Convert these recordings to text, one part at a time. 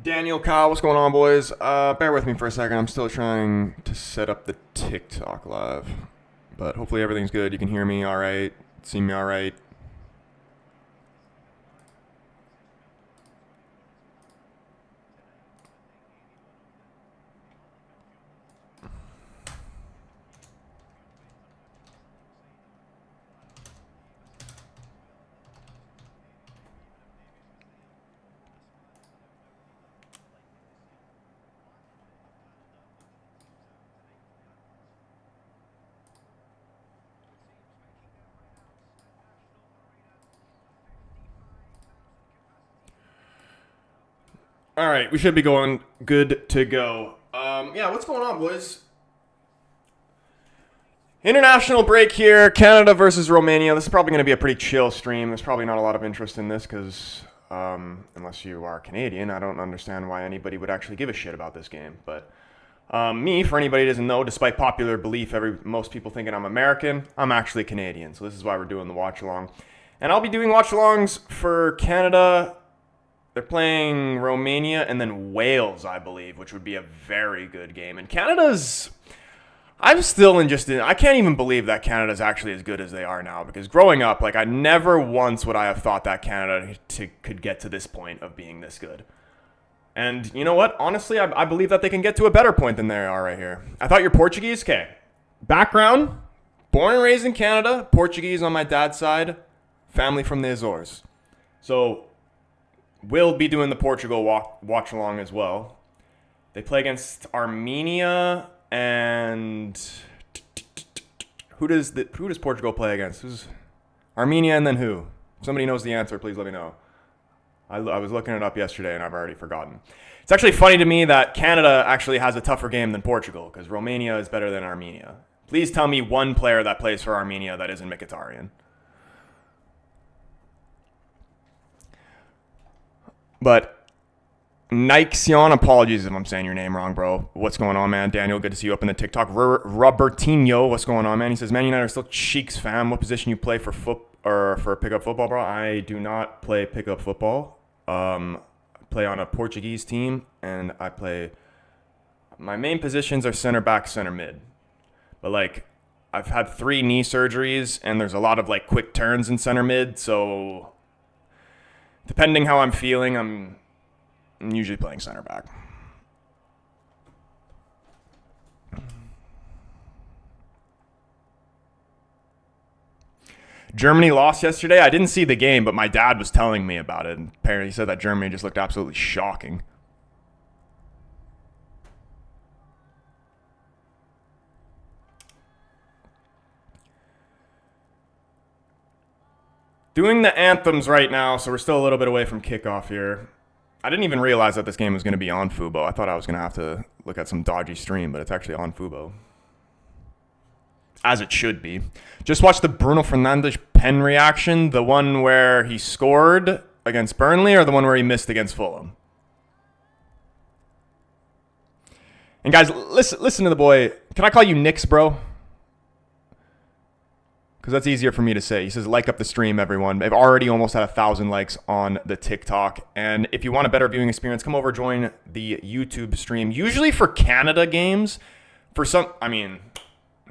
Daniel, Kyle, what's going on, boys? Bear with me for a second. I'm still trying to set up the TikTok live, but hopefully everything's good. You can hear me all right, see me all right. All right, we should be going good to go. Yeah, what's going on, boys? International break here. Canada versus Romania. This is probably going to be a pretty chill stream. There's probably not a lot of interest in this because unless you are Canadian, I don't understand why anybody would actually give a shit about this game. But me, for anybody who doesn't know, despite popular belief, most people thinking I'm American, I'm actually Canadian. So this is why we're doing the watch along. And I'll be doing watch alongs for Canada. They're playing Romania and then Wales, I believe, which would be a very good game. And Canada's... I'm still I can't even believe that Canada's actually as good as they are now. Because growing up, I never once would I have thought that Canada could get to this point of being this good. And you know what? Honestly, I believe that they can get to a better point than they are right here. I thought you're Portuguese? Okay. Background, born and raised in Canada, Portuguese on my dad's side, family from the Azores. So... we'll be doing the Portugal watch along as well. They play against Armenia and who does Portugal play against? Who's Armenia and then who? If somebody knows the answer, please let me know. I was looking it up yesterday and I've already forgotten. It's actually funny to me that Canada actually has a tougher game than Portugal because Romania is better than Armenia. Please tell me one player that plays for Armenia that isn't Mkhitaryan. But Nixion, apologies if I'm saying your name wrong, bro. What's going on, man? Daniel, good to see you up in the TikTok. Robertinho, what's going on, man? He says, Man United are still Cheeks, fam. What position you play for pickup football, bro? I do not play pickup football. I play on a Portuguese team, and my main positions are center back, center mid. But, I've had 3 knee surgeries, and there's a lot of, quick turns in center mid, so... depending how I'm feeling, I'm usually playing center back. Germany lost yesterday. I didn't see the game, but my dad was telling me about it. And apparently he said that Germany just looked absolutely shocking. Doing the anthems right now, so we're still a little bit away from kickoff here. I didn't even realize that this game was going to be on Fubo. I thought I was going to have to look at some dodgy stream, but it's actually on Fubo. As it should be. Just watched the Bruno Fernandes pen reaction, the one where he scored against Burnley or the one where he missed against Fulham. And guys, listen to the boy. Can I call you Nix, bro? Because that's easier for me to say. He says, like up the stream, everyone. I've already almost had 1,000 likes on the TikTok. And if you want a better viewing experience, come over, join the YouTube stream. Usually for Canada games,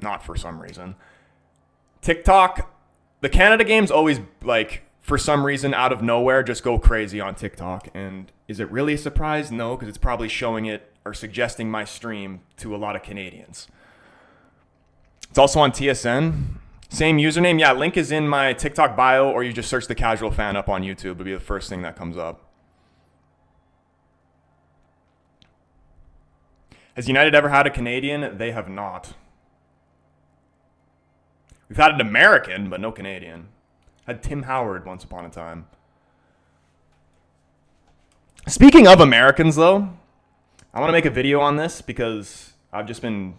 not for some reason. TikTok, the Canada games always, for some reason, out of nowhere, just go crazy on TikTok. And is it really a surprise? No, because it's probably showing it or suggesting my stream to a lot of Canadians. It's also on TSN. Same username. Yeah, link is in my TikTok bio, or you just search the Casual Fan up on YouTube. It'll be the first thing that comes up. Has United ever had a Canadian? They have not. We've had an American, but no Canadian. Had Tim Howard once upon a time. Speaking of Americans, though, I want to make a video on this because I've just been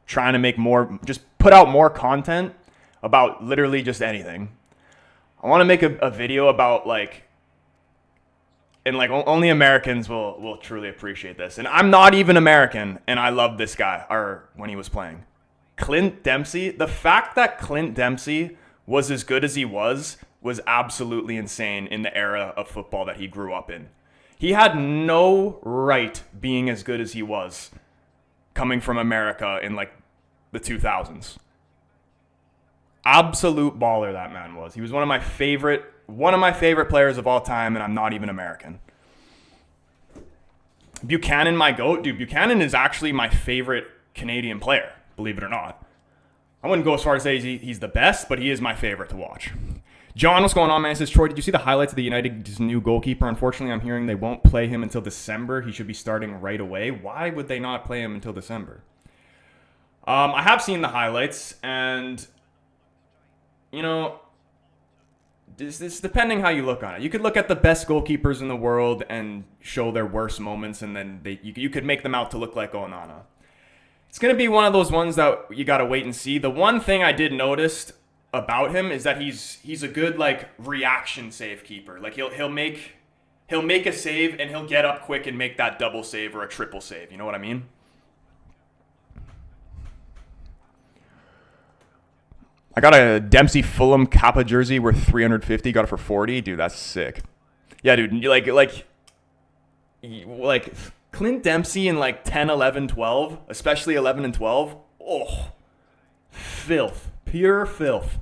trying to put out more content about literally just anything. I want to make a video about only Americans will truly appreciate this. And I'm not even American, and I love this guy, or when he was playing. Clint Dempsey, the fact that Clint Dempsey was as good as he was absolutely insane in the era of football that he grew up in. He had no right being as good as he was coming from America in like the 2000s. Absolute baller that man was. He was one of my favorite players of all time, and I'm not even American. Buchanan, my GOAT. Dude, Buchanan is actually my favorite Canadian player, believe it or not. I wouldn't go as far as to say he's the best, but he is my favorite to watch. John, what's going on, man? He says, Troy, did you see the highlights of the United's new goalkeeper? Unfortunately, I'm hearing they won't play him until December. He should be starting right away. Why would they not play him until December? I have seen the highlights, and, you know, it's depending how you look on it. You could look at the best goalkeepers in the world and show their worst moments, and then you could make them out to look like Onana. It's going to be one of those ones that you got to wait and see. The one thing I did notice about him is that he's a good like reaction save keeper. Like he'll make a save and he'll get up quick and make that double save or a triple save. You know what I mean? I got a Dempsey Fulham Kappa jersey worth $350. Got it for $40. Dude, that's sick. Yeah, dude. Like Clint Dempsey in like 10, 11, 12, especially 11 and 12. Oh, filth. Pure filth.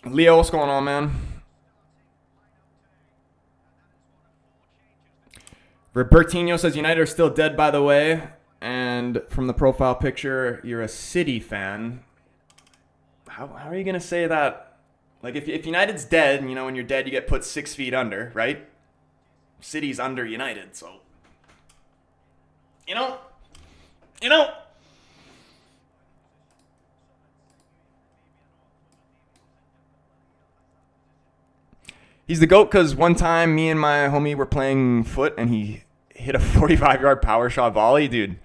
Leo, what's going on, man? Robertinho says United are still dead, by the way. And from the profile picture, you're a City fan. How are you going to say that? Like, if United's dead, you know, when you're dead, you get put 6 feet under, right? City's under United, so... You know? He's the GOAT because one time me and my homie were playing foot and he hit a 45-yard power shot volley. Dude,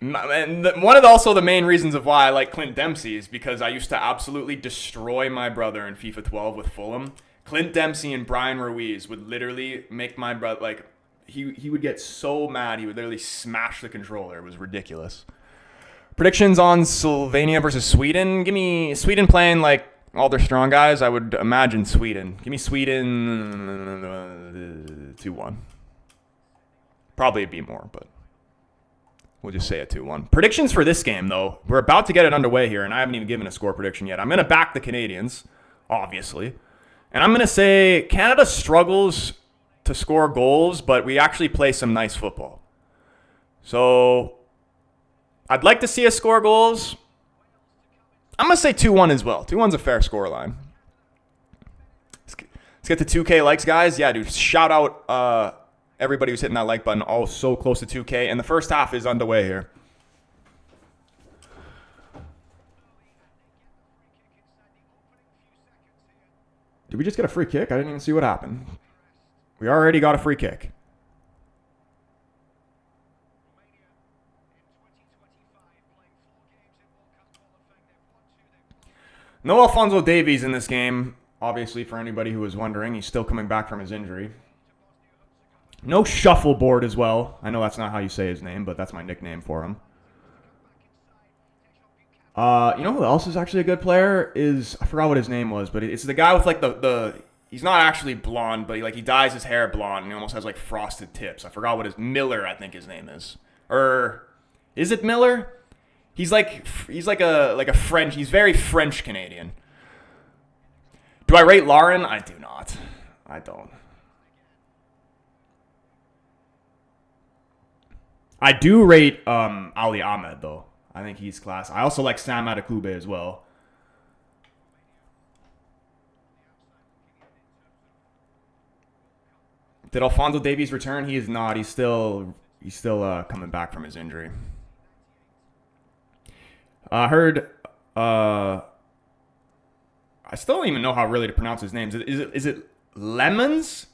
and also the main reasons of why I like Clint Dempsey is because I used to absolutely destroy my brother in FIFA 12 with Fulham. Clint Dempsey and Brian Ruiz would literally make my brother, like, he would get so mad, he would literally smash the controller. It was ridiculous. Predictions on Slovenia versus Sweden. Give me Sweden playing like all their strong guys. I would imagine Sweden. Give me Sweden 2-1. Probably it'd be more, but we'll just say a 2-1. Predictions for this game, though. We're about to get it underway here, and I haven't even given a score prediction yet. I'm going to back the Canadians, obviously. And I'm going to say Canada struggles to score goals, but we actually play some nice football. So I'd like to see us score goals. I'm going to say 2-1 as well. 2-1's a fair score line. Let's get to 2K likes, guys. Yeah, dude, shout out everybody who's hitting that like button. All so close to 2K. And the first half is underway here. Did we just get a free kick? I didn't even see what happened. We already got a free kick. No Alphonso Davies in this game. Obviously, for anybody who was wondering, he's still coming back from his injury. No Shuffleboard as well. I know that's not how you say his name, but that's my nickname for him. You know who else is actually a good player? I forgot what his name was, but it's the guy with like the he's not actually blonde, but he dyes his hair blonde and he almost has like frosted tips. I forgot what Miller, I think his name is. Or is it Miller? He's like a French. He's very French Canadian. Do I rate Lauren? I do not. I don't. I do rate Ali Ahmed though. I think he's class. I also like Sam Adekugbe as well. Did Alphonso Davies return? He is not. He's still coming back from his injury. I heard. I still don't even know how really to pronounce his name. Is it Lemons?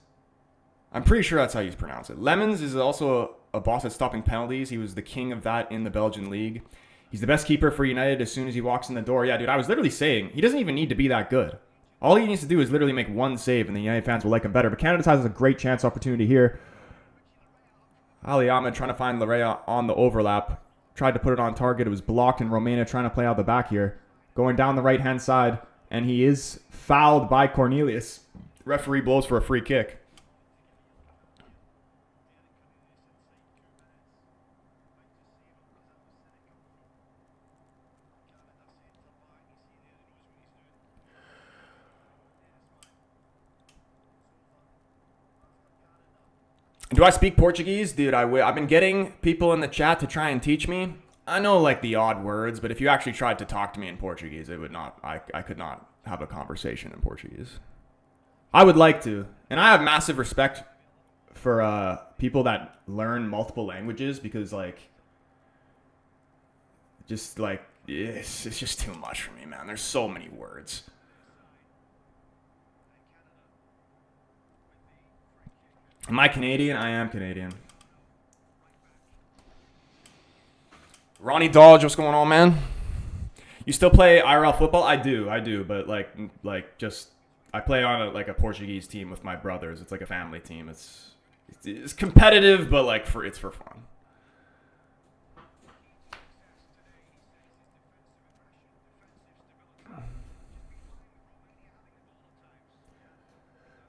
I'm pretty sure that's how you pronounce it. Lemons is also a boss at stopping penalties. He was the king of that in the Belgian league. He's the best keeper for United as soon as he walks in the door. Yeah, dude, I was literally saying he doesn't even need to be that good. All he needs to do is literally make one save, and the United fans will like him better. But Canada has a great chance opportunity here. Ali Ahmed trying to find Larea on the overlap. Tried to put it on target. It was blocked, and Romania trying to play out the back here. going down the right-hand side, and he is fouled by Cornelius. Referee blows for a free kick. Do I speak Portuguese? Dude, I've been getting people in the chat to try and teach me. I know like the odd words, but if you actually tried to talk to me in Portuguese, it would not. I could not have a conversation in Portuguese. I would like to, and I have massive respect for people that learn multiple languages because like, just like it's just too much for me, man. There's so many words. Am I Canadian? I am Canadian. Ronnie Dodge, what's going on, man? You still play IRL football? I do, but like just I play on a Portuguese team with my brothers. It's like a family team. It's competitive, but like it's for fun.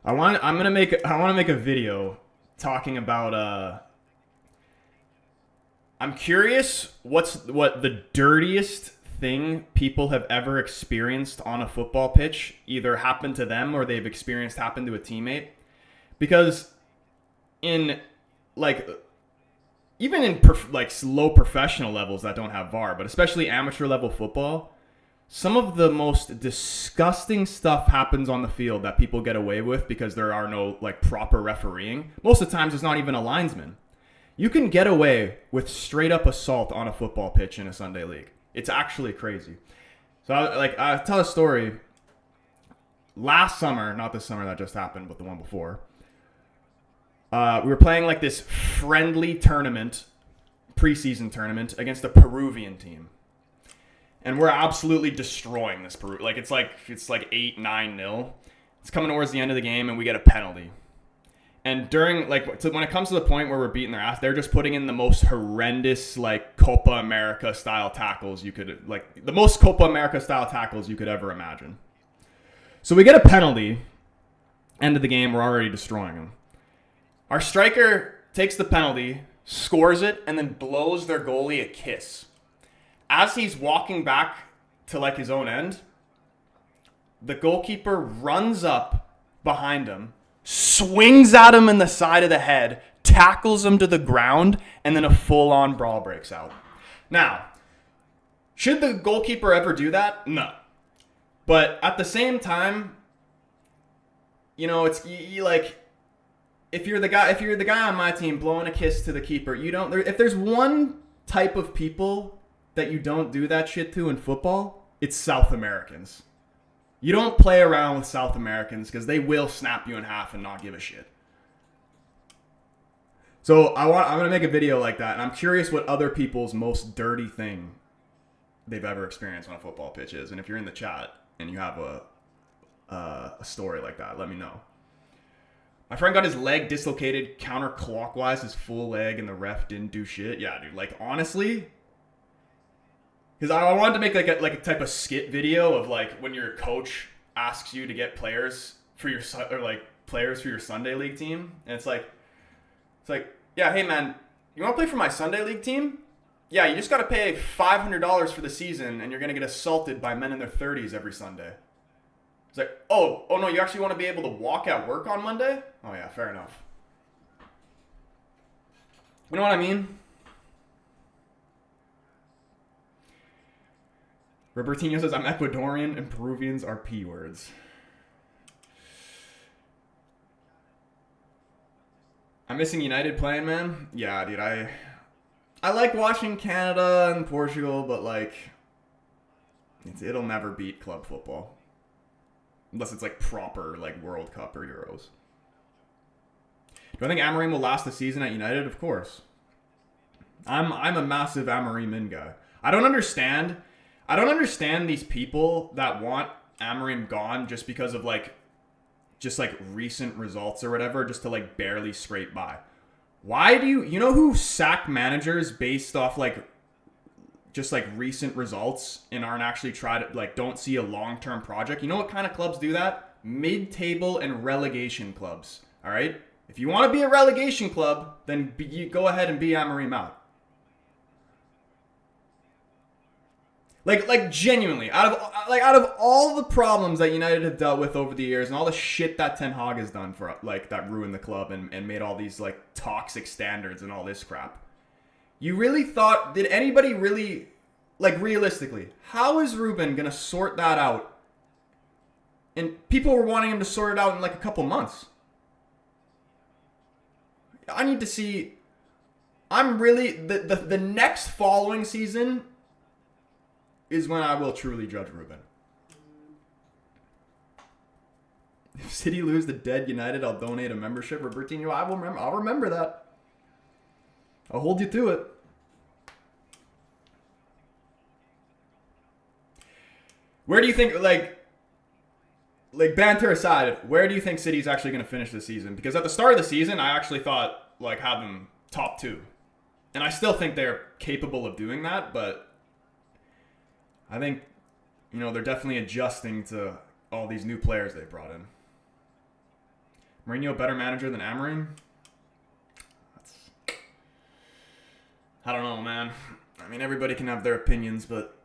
I want to make a video talking about I'm curious what the dirtiest thing people have ever experienced on a football pitch either happened to them or they've experienced happen to a teammate. Because in like even in low professional levels that don't have VAR, but especially amateur level football, some of the most disgusting stuff happens on the field that people get away with because there are no like proper refereeing. Most of the times it's not even a linesman. You can get away with straight up assault on a football pitch in a Sunday league. It's actually crazy. So I'll tell a story. Last summer, not this summer that just happened, but the one before. We were playing like this friendly tournament, preseason tournament against a Peruvian team. And we're absolutely destroying this Peru. Like it's like 8-9-0. It's coming towards the end of the game and we get a penalty. And during when it comes to the point where we're beating their ass, they're just putting in the most horrendous like Copa America style tackles you could the most Copa America style tackles you could ever imagine. So we get a penalty. End of the game, we're already destroying them. Our striker takes the penalty, scores it, and then blows their goalie a kiss. As he's walking back to like his own end, the goalkeeper runs up behind him, swings at him in the side of the head, tackles him to the ground, and then a full-on brawl breaks out. Now, should the goalkeeper ever do that? No. But at the same time, you know, it's like if you're the guy on my team blowing a kiss to the keeper, if there's one type of people that you don't do that shit to in football, it's South Americans. You don't play around with South Americans because they will snap you in half and not give a shit. So I'm going to make a video like that, and I'm curious what other people's most dirty thing they've ever experienced on a football pitch is. And if you're in the chat and you have a story like that, let me know. My friend got his leg dislocated counterclockwise, his full leg, and the ref didn't do shit. Yeah, dude, like honestly, because I wanted to make like a type of skit video of like when your coach asks you to get players for your Sunday league team, and it's like, yeah, hey man, you want to play for my Sunday league team? Yeah, you just got to pay $500 for the season, and you're gonna get assaulted by men in their 30s every Sunday. It's like, oh no, you actually want to be able to walk at work on Monday? Oh yeah, fair enough. You know what I mean? Robertinho says, I'm Ecuadorian and Peruvians are P words. I'm missing United playing, man. Yeah, dude, I like watching Canada and Portugal, but like, it'll never beat club football. Unless it's like proper like World Cup or Euros. Do I think Amorim will last the season at United? Of course. I'm a massive Amorim in guy. I don't understand these people that want Amorim gone just because of just recent results or whatever, just to like barely scrape by. Why do you know who sack managers based off just like recent results and aren't actually don't see a long-term project. You know what kind of clubs do that? Mid-table and relegation clubs. All right? If you want to be a relegation club, then you go ahead and be Amorim out. Like genuinely, out of all the problems that United have dealt with over the years and all the shit that Ten Hag has done for that ruined the club and made all these like toxic standards and all this crap. You really thought, did anybody really, like realistically, how is Ruben going to sort that out? And people were wanting him to sort it out in like a couple months. I need to see, I'm really, the next following season is when I will truly judge Ruben. If City lose to dead United, I'll donate a membership. Robertinho, I'll remember that. I'll hold you to it. Where do you think, like banter aside, where do you think City's actually going to finish this season? Because at the start of the season, I actually thought, like, have them top 2. And I still think they're capable of doing that, but I think, you know, they're definitely adjusting to all these new players they brought in. Mourinho, better manager than Amorim? I don't know, man. I mean, everybody can have their opinions, but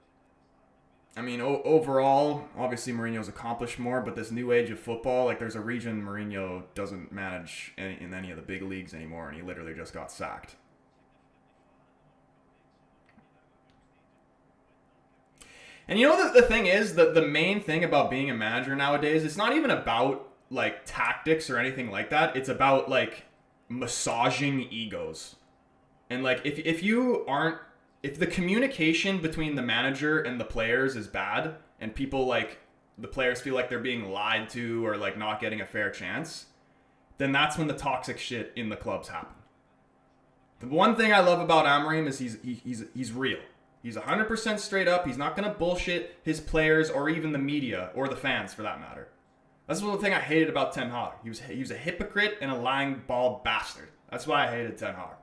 I mean, overall, obviously Mourinho's accomplished more, but this new age of football, like there's a reason Mourinho doesn't manage in any of the big leagues anymore, and he literally just got sacked. And you know the thing is, the main thing about being a manager nowadays, it's not even about like tactics or anything like that. It's about like massaging egos. And like if the communication between the manager and the players is bad and people like the players feel like they're being lied to or like not getting a fair chance, then that's when the toxic shit in the clubs happen. The one thing I love about Amorim is he's real. He's 100% straight up. He's not going to bullshit his players or even the media or the fans for that matter. That's the thing I hated about Ten Hag. He was a hypocrite and a lying bald bastard. That's why I hated Ten Hag.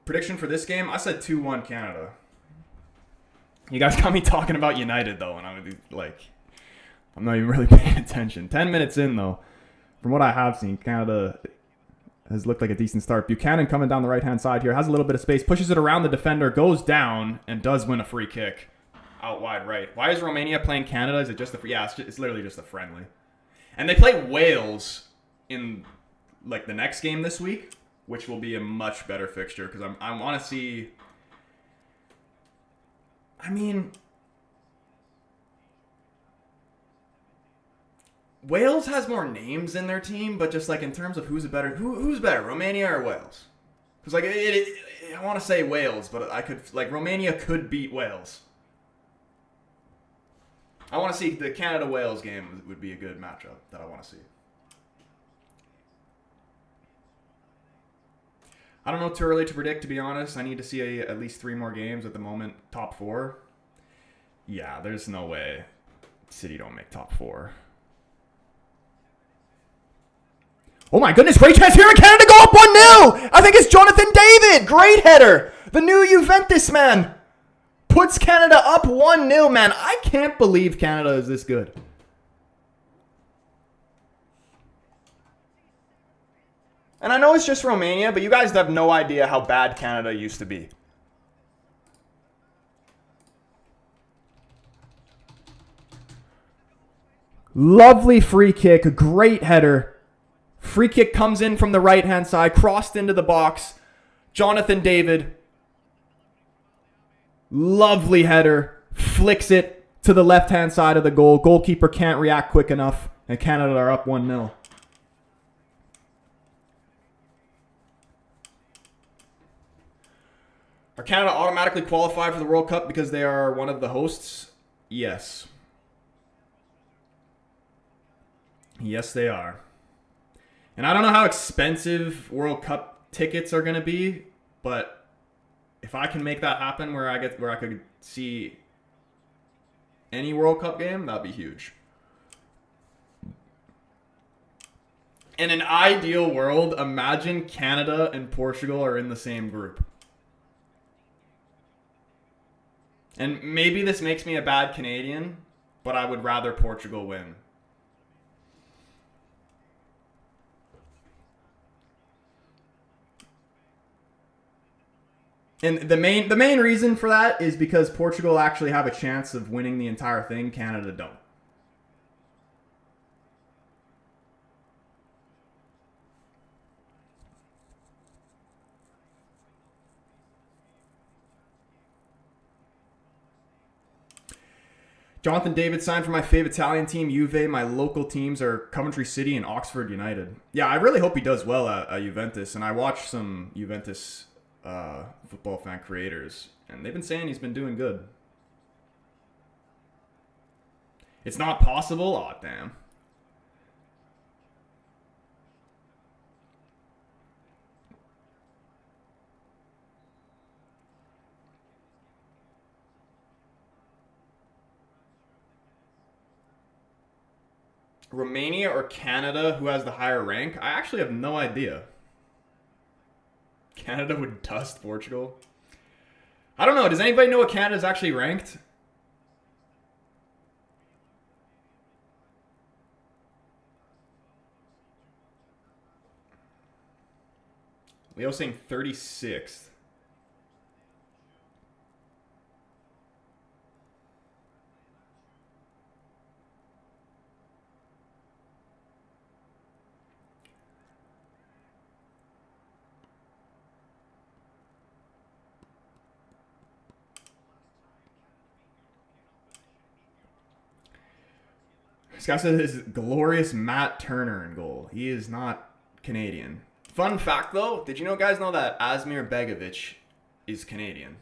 Prediction for this game? I said 2-1 Canada. You guys got me talking about United though, and I'm like, I'm not even really paying attention. 10 minutes in, though, from what I have seen, Canada has looked like a decent start. Buchanan coming down the right-hand side here, has a little bit of space, pushes it around the defender, goes down, and does win a free kick out wide right. Why is Romania playing Canada? Is it just it's literally just a friendly. And they play Wales in, like, the next game this week, which will be a much better fixture, because I want to see... I mean... Wales has more names in their team, but just like in terms of who's better, Romania or Wales? Because like I want to say Wales, but I could like Romania could beat Wales. I want to see the Canada-Wales game would be a good matchup that I want to see. I don't know, too early to predict, to be honest. I need to see at least 3 more games at the moment. Top 4. Yeah, there's no way City don't make top 4. Oh my goodness, great chance here in Canada, go up 1-0! I think it's Jonathan David! Great header! The new Juventus man puts Canada up 1-0, man. I can't believe Canada is this good. And I know it's just Romania, but you guys have no idea how bad Canada used to be. Lovely free kick, a great header. Free kick comes in from the right-hand side, crossed into the box. Jonathan David. Lovely header. Flicks it to the left-hand side of the goal. Goalkeeper can't react quick enough, and Canada are up 1-0. Are Canada automatically qualified for the World Cup because they are one of the hosts? Yes. Yes, they are. And I don't know how expensive World Cup tickets are going to be, but if I can make that happen where I could see any World Cup game, that'd be huge. In an ideal world, imagine Canada and Portugal are in the same group. And maybe this makes me a bad Canadian, but I would rather Portugal win. And the main reason for that is because Portugal actually have a chance of winning the entire thing. Canada don't. Jonathan David signed for my favorite Italian team, Juve. My local teams are Coventry City and Oxford United. Yeah, I really hope he does well at Juventus. And I watched some Juventus football fan creators, and they've been saying he's been doing good. It's not possible? Aw, damn. Romania or Canada, who has the higher rank? I actually have no idea. Canada would dust Portugal. I don't know. Does anybody know what Canada's actually ranked? Leo's saying 36th. This guy says his glorious Matt Turner in goal. He is not Canadian. Fun fact, though, did you guys know that Asmir Begovic is Canadian?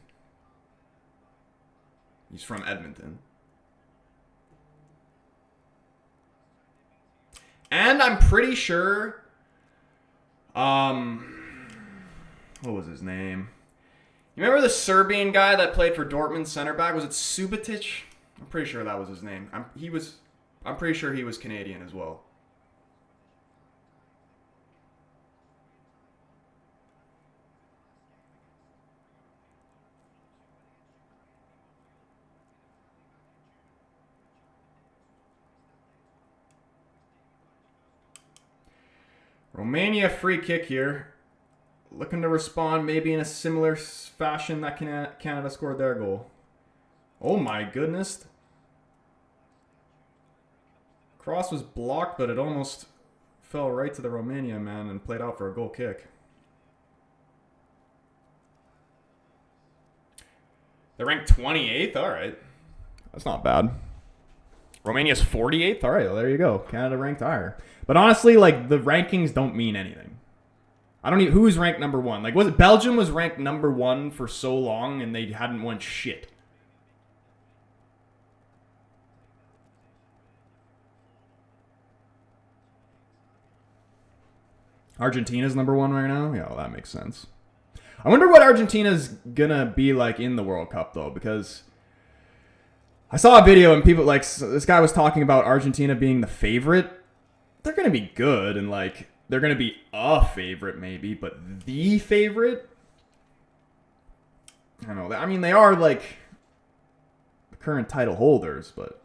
He's from Edmonton. And I'm pretty sure... what was his name? You remember the Serbian guy that played for Dortmund center back? Was it Subotic? I'm pretty sure that was his name. I'm pretty sure he was Canadian as well. Romania free kick here. Looking to respond maybe in a similar fashion that Canada scored their goal. Oh my goodness. Cross was blocked, but it almost fell right to the Romania man and played out for a goal kick. They're ranked 28th? All right. That's not bad. Romania's 48th? All right, well, there you go. Canada ranked higher. But honestly, like, the rankings don't mean anything. I don't even... Who's ranked number one? Like, was it Belgium was ranked number one for so long and they hadn't won shit? Argentina's number one right now? Yeah, well, that makes sense. I wonder what Argentina's gonna be like in the World Cup, though, because I saw a video and people, like, this guy was talking about Argentina being the favorite. They're gonna be good, and, like, they're gonna be a favorite, maybe, but the favorite? I don't know. I mean, they are, like, the current title holders, but...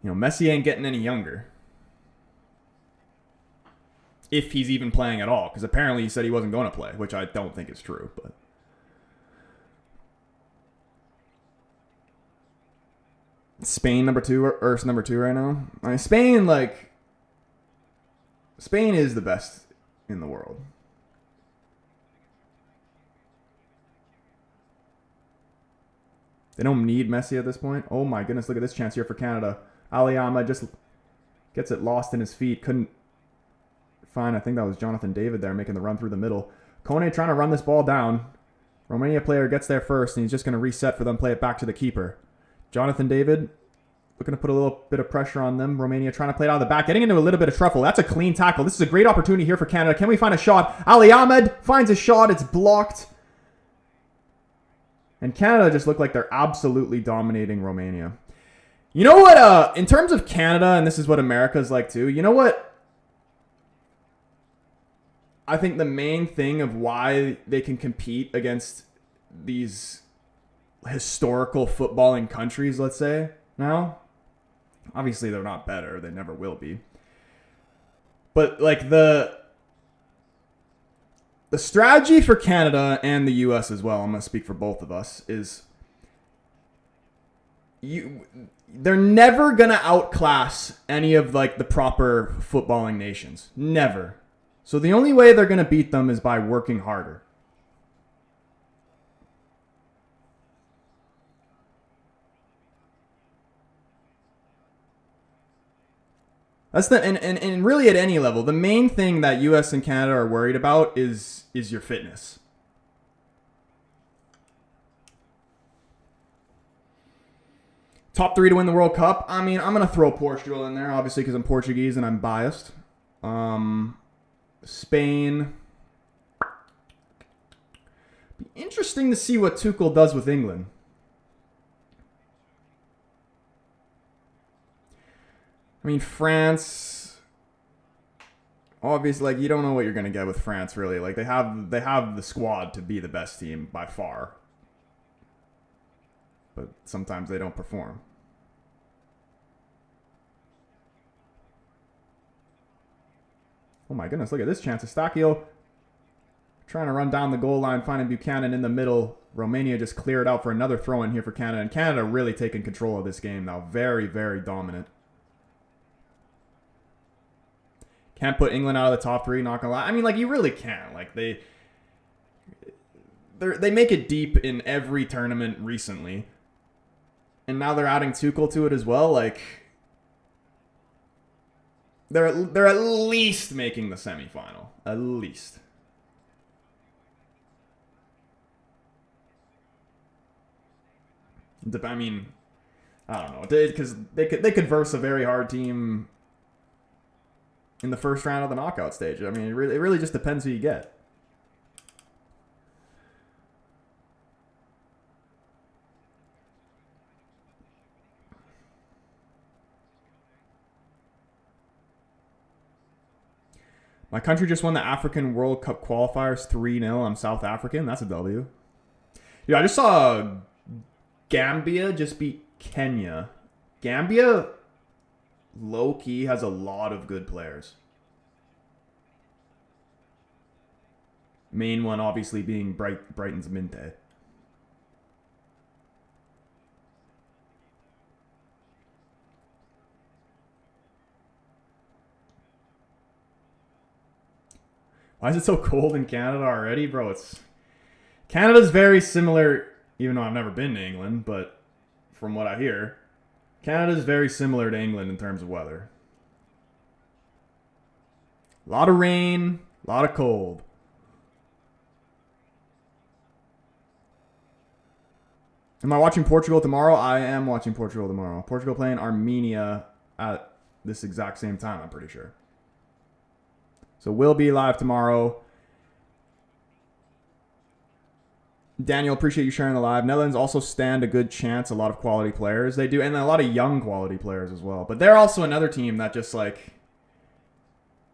You know, Messi ain't getting any younger. If he's even playing at all. Because apparently he said he wasn't going to play, which I don't think is true. But Spain number two right now. I mean, Spain is the best in the world. They don't need Messi at this point. Oh my goodness, look at this chance here for Canada. Ali Ahmed just gets it lost in his feet. Couldn't find, I think that was Jonathan David there making the run through the middle. Kone trying to run this ball down. Romania player gets there first, and he's just going to reset for them, play it back to the keeper. Jonathan David looking to put a little bit of pressure on them. Romania trying to play it out of the back, getting into a little bit of trouble. That's a clean tackle. This is a great opportunity here for Canada. Can we find a shot? Ali Ahmed finds a shot. It's blocked. And Canada just look like they're absolutely dominating Romania. You know what? In terms of Canada, and this is what America's like too. You know what? I think the main thing of why they can compete against these historical footballing countries, let's say, now, obviously they're not better. They never will be. But like the strategy for Canada and the US as well, I'm going to speak for both of us, is they're never going to outclass any of like the proper footballing nations. Never. So the only way they're going to beat them is by working harder. That's and really at any level, the main thing that US and Canada are worried about is your fitness. Top 3 to win the World Cup. I mean, I'm going to throw Portugal in there, obviously, because I'm Portuguese and I'm biased. Spain. Be interesting to see what Tuchel does with England. I mean, France. Obviously, like, you don't know what you're going to get with France, really. Like, they have the squad to be the best team by far. But sometimes they don't perform. Oh my goodness, look at this chance. Eustachio trying to run down the goal line, finding Buchanan in the middle. Romania just cleared out for another throw in here for Canada. And Canada really taking control of this game now. Very, very dominant. Can't put England out of the top 3, not gonna lie. I mean, like, you really can't. Like, they make it deep in every tournament recently. And now they're adding Tuchel to it as well. Like, they're at least making the semifinal. At least. I mean, I don't know, because they could verse a very hard team in the first round of the knockout stage. I mean, it really just depends who you get. My country just won the African World Cup qualifiers 3-0. I'm South African. That's a W. Yeah, I just saw Gambia just beat Kenya. Gambia, low-key, has a lot of good players. Main one, obviously, being Brighton's Minte. Why is it so cold in Canada already, bro? Canada's very similar, even though I've never been to England, but from what I hear, Canada's very similar to England in terms of weather. A lot of rain, a lot of cold. Am I watching Portugal tomorrow? I am watching Portugal tomorrow. Portugal playing Armenia at this exact same time, I'm pretty sure. So we'll be live tomorrow. Daniel, appreciate you sharing the live. Netherlands also stand a good chance. A lot of quality players. They do, and a lot of young quality players as well. But they're also another team that just like,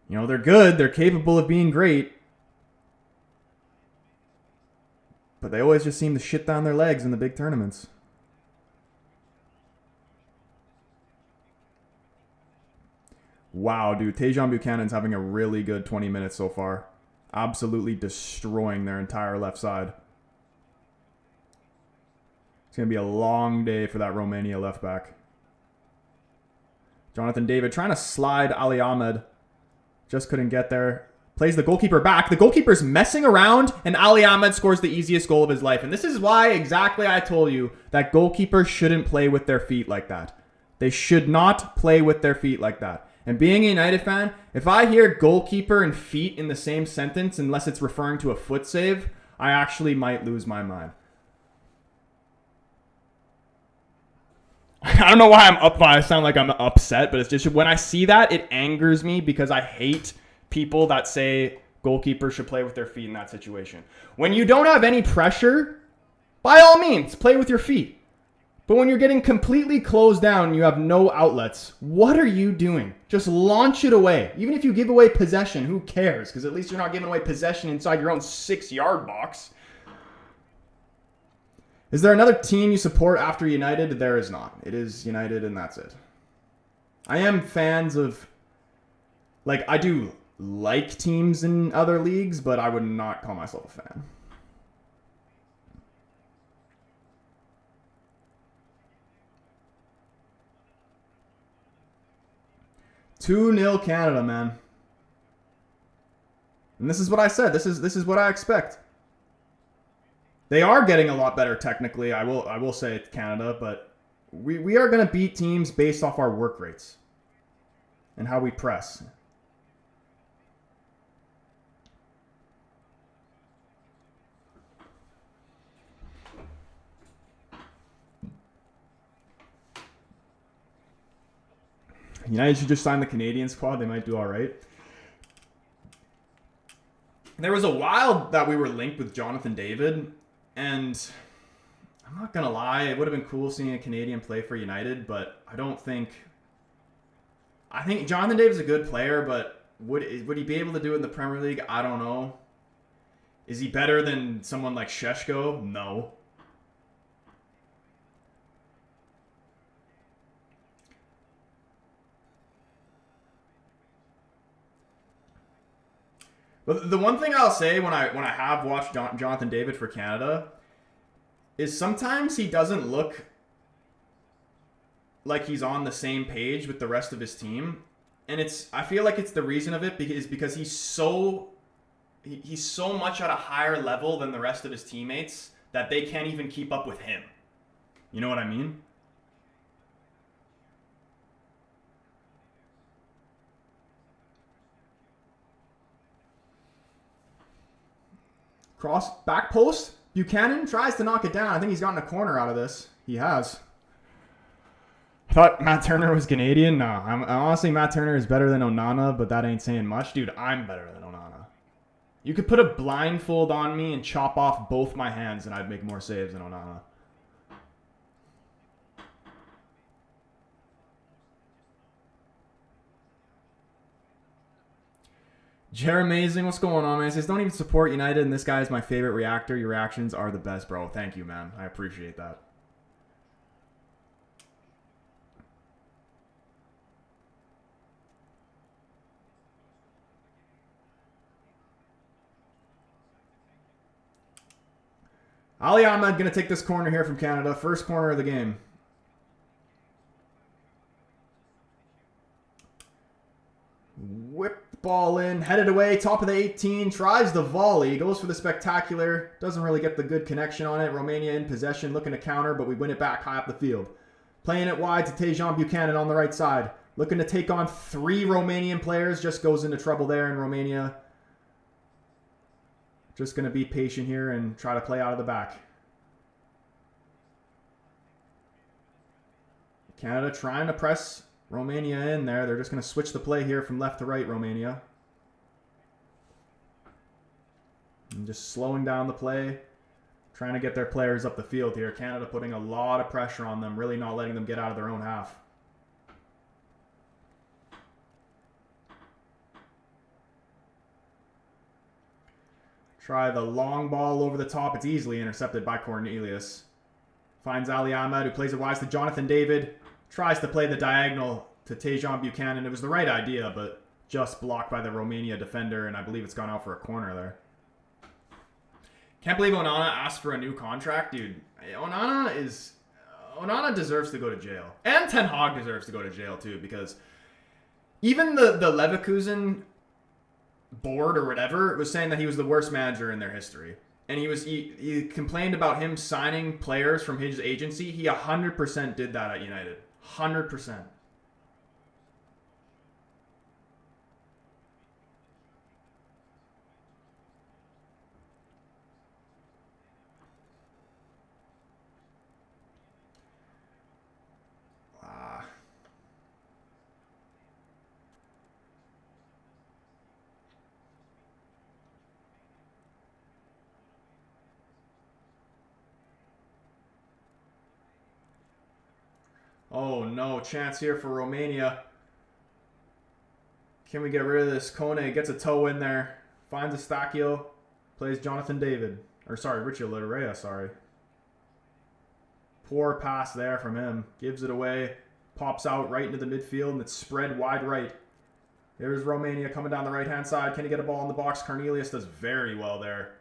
you know, they're good. They're capable of being great. But they always just seem to shit down their legs in the big tournaments. Wow, dude. Tajon Buchanan's having a really good 20 minutes so far. Absolutely destroying their entire left side. It's going to be a long day for that Romania left back. Jonathan David trying to slide Ali Ahmed. Just couldn't get there. Plays the goalkeeper back. The goalkeeper's messing around, and Ali Ahmed scores the easiest goal of his life. And this is why exactly I told you that goalkeepers shouldn't play with their feet like that. They should not play with their feet like that. And being a United fan, if I hear goalkeeper and feet in the same sentence, unless it's referring to a foot save, I actually might lose my mind. I don't know why I sound like I'm upset, but it's just when I see that, it angers me because I hate people that say goalkeepers should play with their feet in that situation. When you don't have any pressure, by all means, play with your feet. But when you're getting completely closed down and you have no outlets, what are you doing? Just launch it away. Even if you give away possession, who cares? Because at least you're not giving away possession inside your own 6-yard box. Is there another team you support after United? There is not. It is United and that's it. I am fans of... Like, I do like teams in other leagues, but I would not call myself a fan. 2-0 Canada, man. And this is what I said. This is what I expect. They are getting a lot better technically. I will say Canada, but we are going to beat teams based off our work rates and how we press. United should just sign the Canadian squad. They might do all right. There was a while that we were linked with Jonathan David, and I'm not going to lie, it would have been cool seeing a Canadian play for United, but I don't think... I think Jonathan David's a good player, but would he be able to do it in the Premier League? I don't know. Is he better than someone like Šeško? No. But the one thing I'll say when I have watched Jonathan David for Canada is sometimes he doesn't look like he's on the same page with the rest of his team, and I feel like it's the reason of it because he's so much at a higher level than the rest of his teammates that they can't even keep up with him. You know what I mean? Cross, back post. Buchanan tries to knock it down. I think he's gotten a corner out of this. He has. I thought Matt Turner was Canadian. No, honestly, Matt Turner is better than Onana, but that ain't saying much. Dude, I'm better than Onana. You could put a blindfold on me and chop off both my hands and I'd make more saves than Onana. Amazing, what's going on, man? He says, don't even support United, and this guy is my favorite reactor. Your reactions are the best, bro. Thank you, man. I appreciate that. Ali Ahmed going to take this corner here from Canada. First corner of the game. Whip ball in, headed away, top of the 18, tries the volley, goes for the spectacular, doesn't really get the good connection on it. Romania in possession, looking to counter, but we win it back high up the field. Playing it wide to Tejan Buchanan on the right side. Looking to take on 3 Romanian players, just goes into trouble there in Romania. Just going to be patient here and try to play out of the back. Canada trying to press Romania in there. They're just going to switch the play here from left to right, Romania. And just slowing down the play. Trying to get their players up the field here. Canada putting a lot of pressure on them. Really not letting them get out of their own half. Try the long ball over the top. It's easily intercepted by Cornelius. Finds Ali Ahmed, who plays it wise to Jonathan David. Tries to play the diagonal to Tejan Buchanan. It was the right idea, but just blocked by the Romania defender, and I believe it's gone out for a corner there. Can't believe Onana asked for a new contract. Dude, Onana deserves to go to jail. And Ten Hag deserves to go to jail, too, because even the Leverkusen board or whatever was saying that he was the worst manager in their history. And he complained about him signing players from his agency. He 100% did that at United. 100%. Oh no, chance here for Romania. Can we get rid of this? Kone gets a toe in there. Finds Estacchio. Plays Jonathan David. Or sorry, Richie Larea, sorry. Poor pass there from him. Gives it away. Pops out right into the midfield, and it's spread wide right. There's Romania coming down the right-hand side. Can he get a ball in the box? Cornelius does very well there.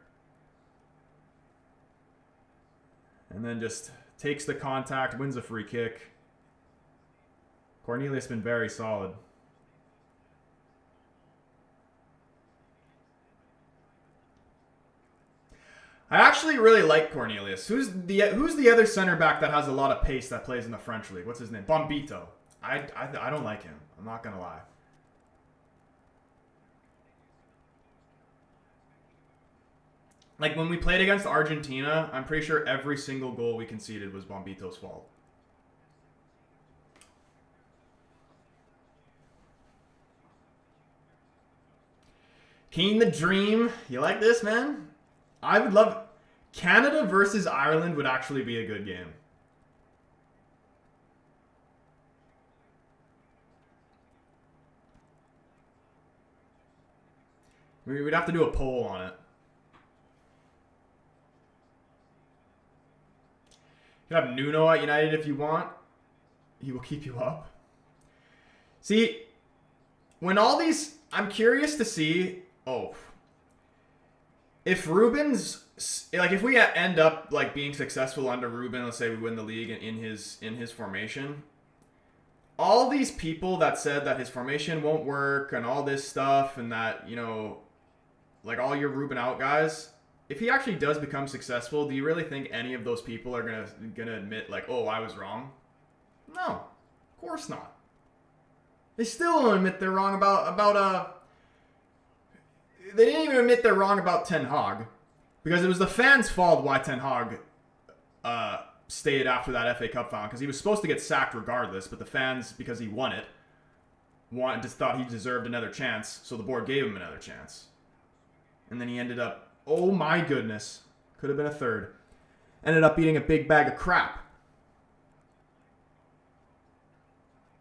And then just takes the contact, wins a free kick. Cornelius been very solid. I actually really like Cornelius. Who's the other center back that has a lot of pace that plays in the French league? What's his name? Bombito. I don't like him. I'm not gonna lie. Like when we played against Argentina, I'm pretty sure every single goal we conceded was Bombito's fault. Keen the Dream. You like this, man? I would love... Canada versus Ireland would actually be a good game. We'd have to do a poll on it. You can have Nuno at United if you want. He will keep you up. See, when all these... I'm curious to see... Oh... If Ruben's, like, if we end up like being successful under Ruben, let's say we win the league in his formation, all these people that said that his formation won't work and all this stuff and that, you know, like all your Ruben out guys, if he actually does become successful, do you really think any of those people are gonna admit like, oh, I was wrong? No, of course not. They still don't admit they're wrong about They didn't even admit they're wrong about Ten Hag, because it was the fans' fault why Ten Hag stayed after that FA Cup final, because he was supposed to get sacked regardless, but the fans, because he won it, just thought he deserved another chance, so the board gave him another chance. And then he ended up, oh my goodness, could have been a third, ended up eating a big bag of crap.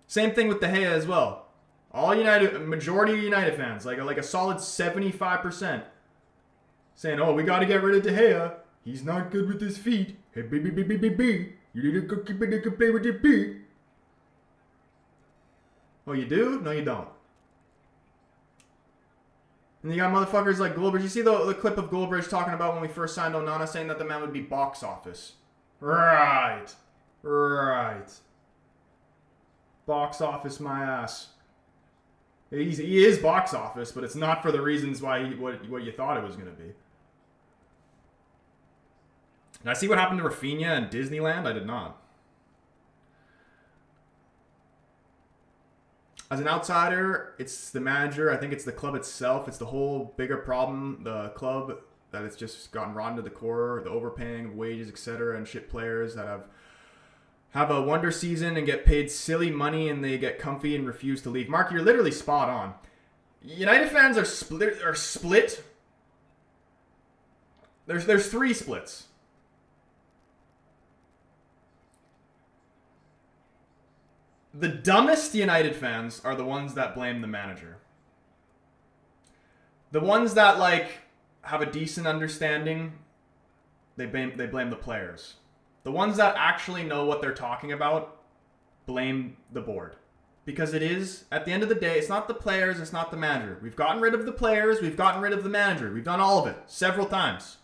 Same thing with De Gea as well. All United, majority of United fans, like a solid 75%, saying, "Oh, we got to get rid of De Gea. He's not good with his feet. Hey, you need to go keep it. You can play with your feet." Oh, you do? No, you don't. And you got motherfuckers like Goldbridge. You see the clip of Goldbridge talking about when we first signed Onana, saying that the man would be box office. Right. Box office, my ass. He is box office, but it's not for the reasons why what you thought it was going to be. Did I see what happened to Rafinha in Disneyland? I did not. As an outsider, it's the manager. I think it's the club itself. It's the whole bigger problem. The club, that it's just gotten rotten to the core. The overpaying of wages, etc., and shit players that have a wonder season and get paid silly money and they get comfy and refuse to leave. Mark, you're literally spot on. United fans are split. There's three splits. The dumbest United fans are the ones that blame the manager. The ones that like have a decent understanding, they blame the players. The ones that actually know what they're talking about blame the board. Because it is, at the end of the day, it's not the players, it's not the manager. We've gotten rid of the players, we've gotten rid of the manager. We've done all of it several times.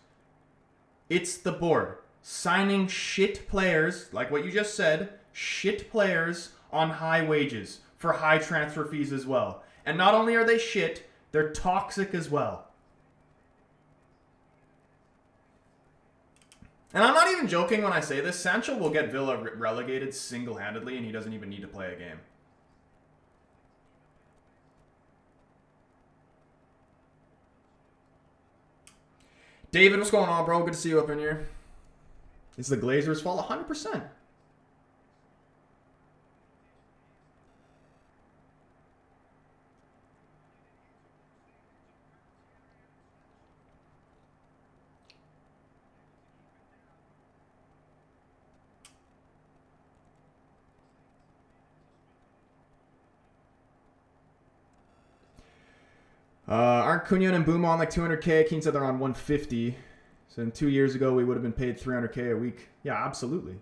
It's the board. Signing shit players, like what you just said, shit players on high wages for high transfer fees as well. And not only are they shit, they're toxic as well. And I'm not even joking when I say this. Sancho will get Villa relegated single-handedly, and he doesn't even need to play a game. David, what's going on, bro? Good to see you up in here. It's the Glazers' fault? 100%. Aren't Cunha and Mbuma on like 200K? Keen said they're on 150. So then 2 years ago, we would have been paid 300K a week. Yeah, absolutely.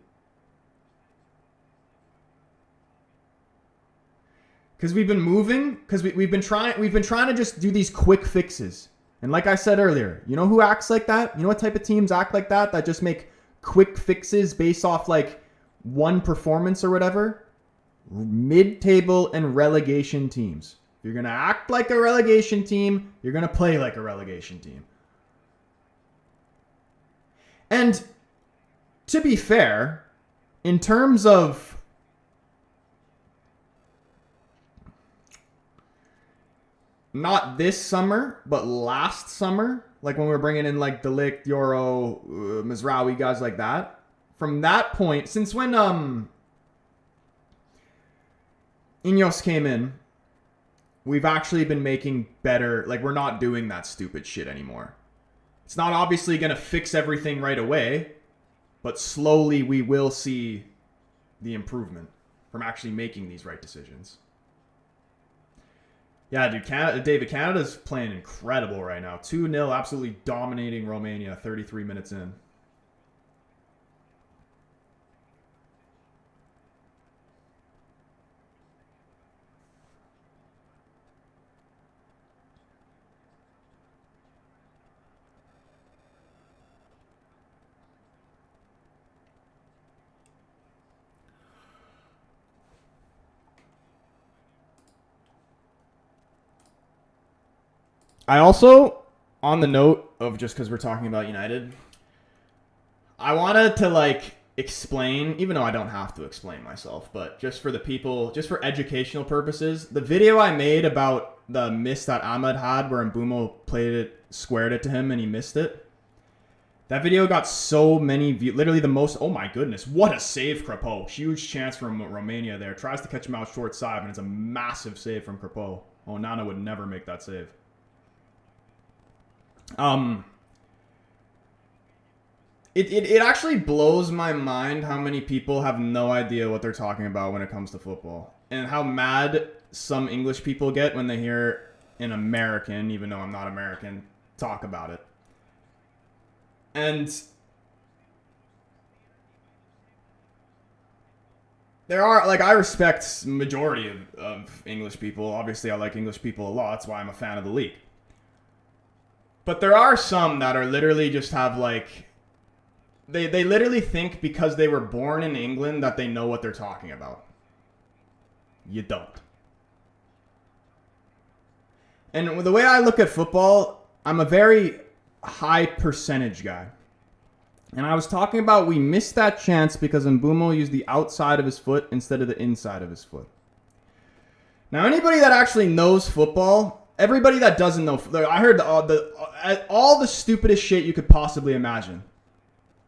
Because we've been moving, because we've been trying to just do these quick fixes. And like I said earlier, you know who acts like that? You know what type of teams act like that? That just make quick fixes based off like one performance or whatever? Mid-table and relegation teams. If you're going to act like a relegation team, you're going to play like a relegation team. And to be fair, in terms of not this summer, but last summer, like when we were bringing in like Delict, Yoro, Mizraoui, guys like that. From that point, since when Ineos came in, we've actually been making better, like we're not doing that stupid shit anymore. It's not obviously going to fix everything right away, but slowly we will see the improvement from actually making these right decisions. Yeah, dude, David, Canada's playing incredible right now. 2-0, absolutely dominating Romania 33 minutes in. I also, on the note of just because we're talking about United, I wanted to like explain, even though I don't have to explain myself, but just for the people, just for educational purposes, the video I made about the miss that Ahmed had where Mbeumo played it, squared it to him and he missed it. That video got so many views, literally the most, oh my goodness, what a save, Crepeau. Huge chance from Romania there. Tries to catch him out short side, and it's a massive save from Crepeau. Oh, Nana would never make that save. It actually blows my mind how many people have no idea what they're talking about when it comes to football, and how mad some English people get when they hear an American, even though I'm not American, talk about it. And there are, like, I respect majority of English people. Obviously, I like English people a lot. That's why I'm a fan of the league. But there are some that are literally just have, like, they literally think because they were born in England that they know what they're talking about. You don't. And the way I look at football, I'm a very high percentage guy. And I was talking about we missed that chance because Mbeumo used the outside of his foot instead of the inside of his foot. Now, anybody that actually knows football, everybody that doesn't know, I heard all the stupidest shit you could possibly imagine.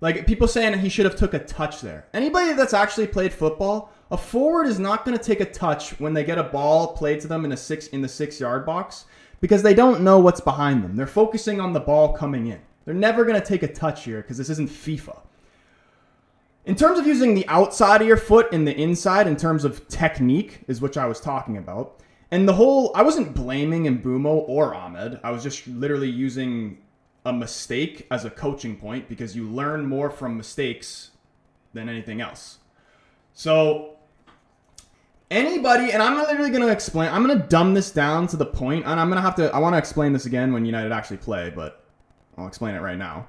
Like, people saying he should have took a touch there. Anybody that's actually played football, a forward is not going to take a touch when they get a ball played to them in the 6-yard box because they don't know what's behind them. They're focusing on the ball coming in. They're never going to take a touch here because this isn't FIFA. In terms of using the outside of your foot and the inside, in terms of technique, is what I was talking about. And I wasn't blaming Mbeumo or Ahmed. I was just literally using a mistake as a coaching point because you learn more from mistakes than anything else. So anybody, and I'm literally going to explain, I'm going to dumb this down to the point, and I want to explain this again when United actually play, but I'll explain it right now.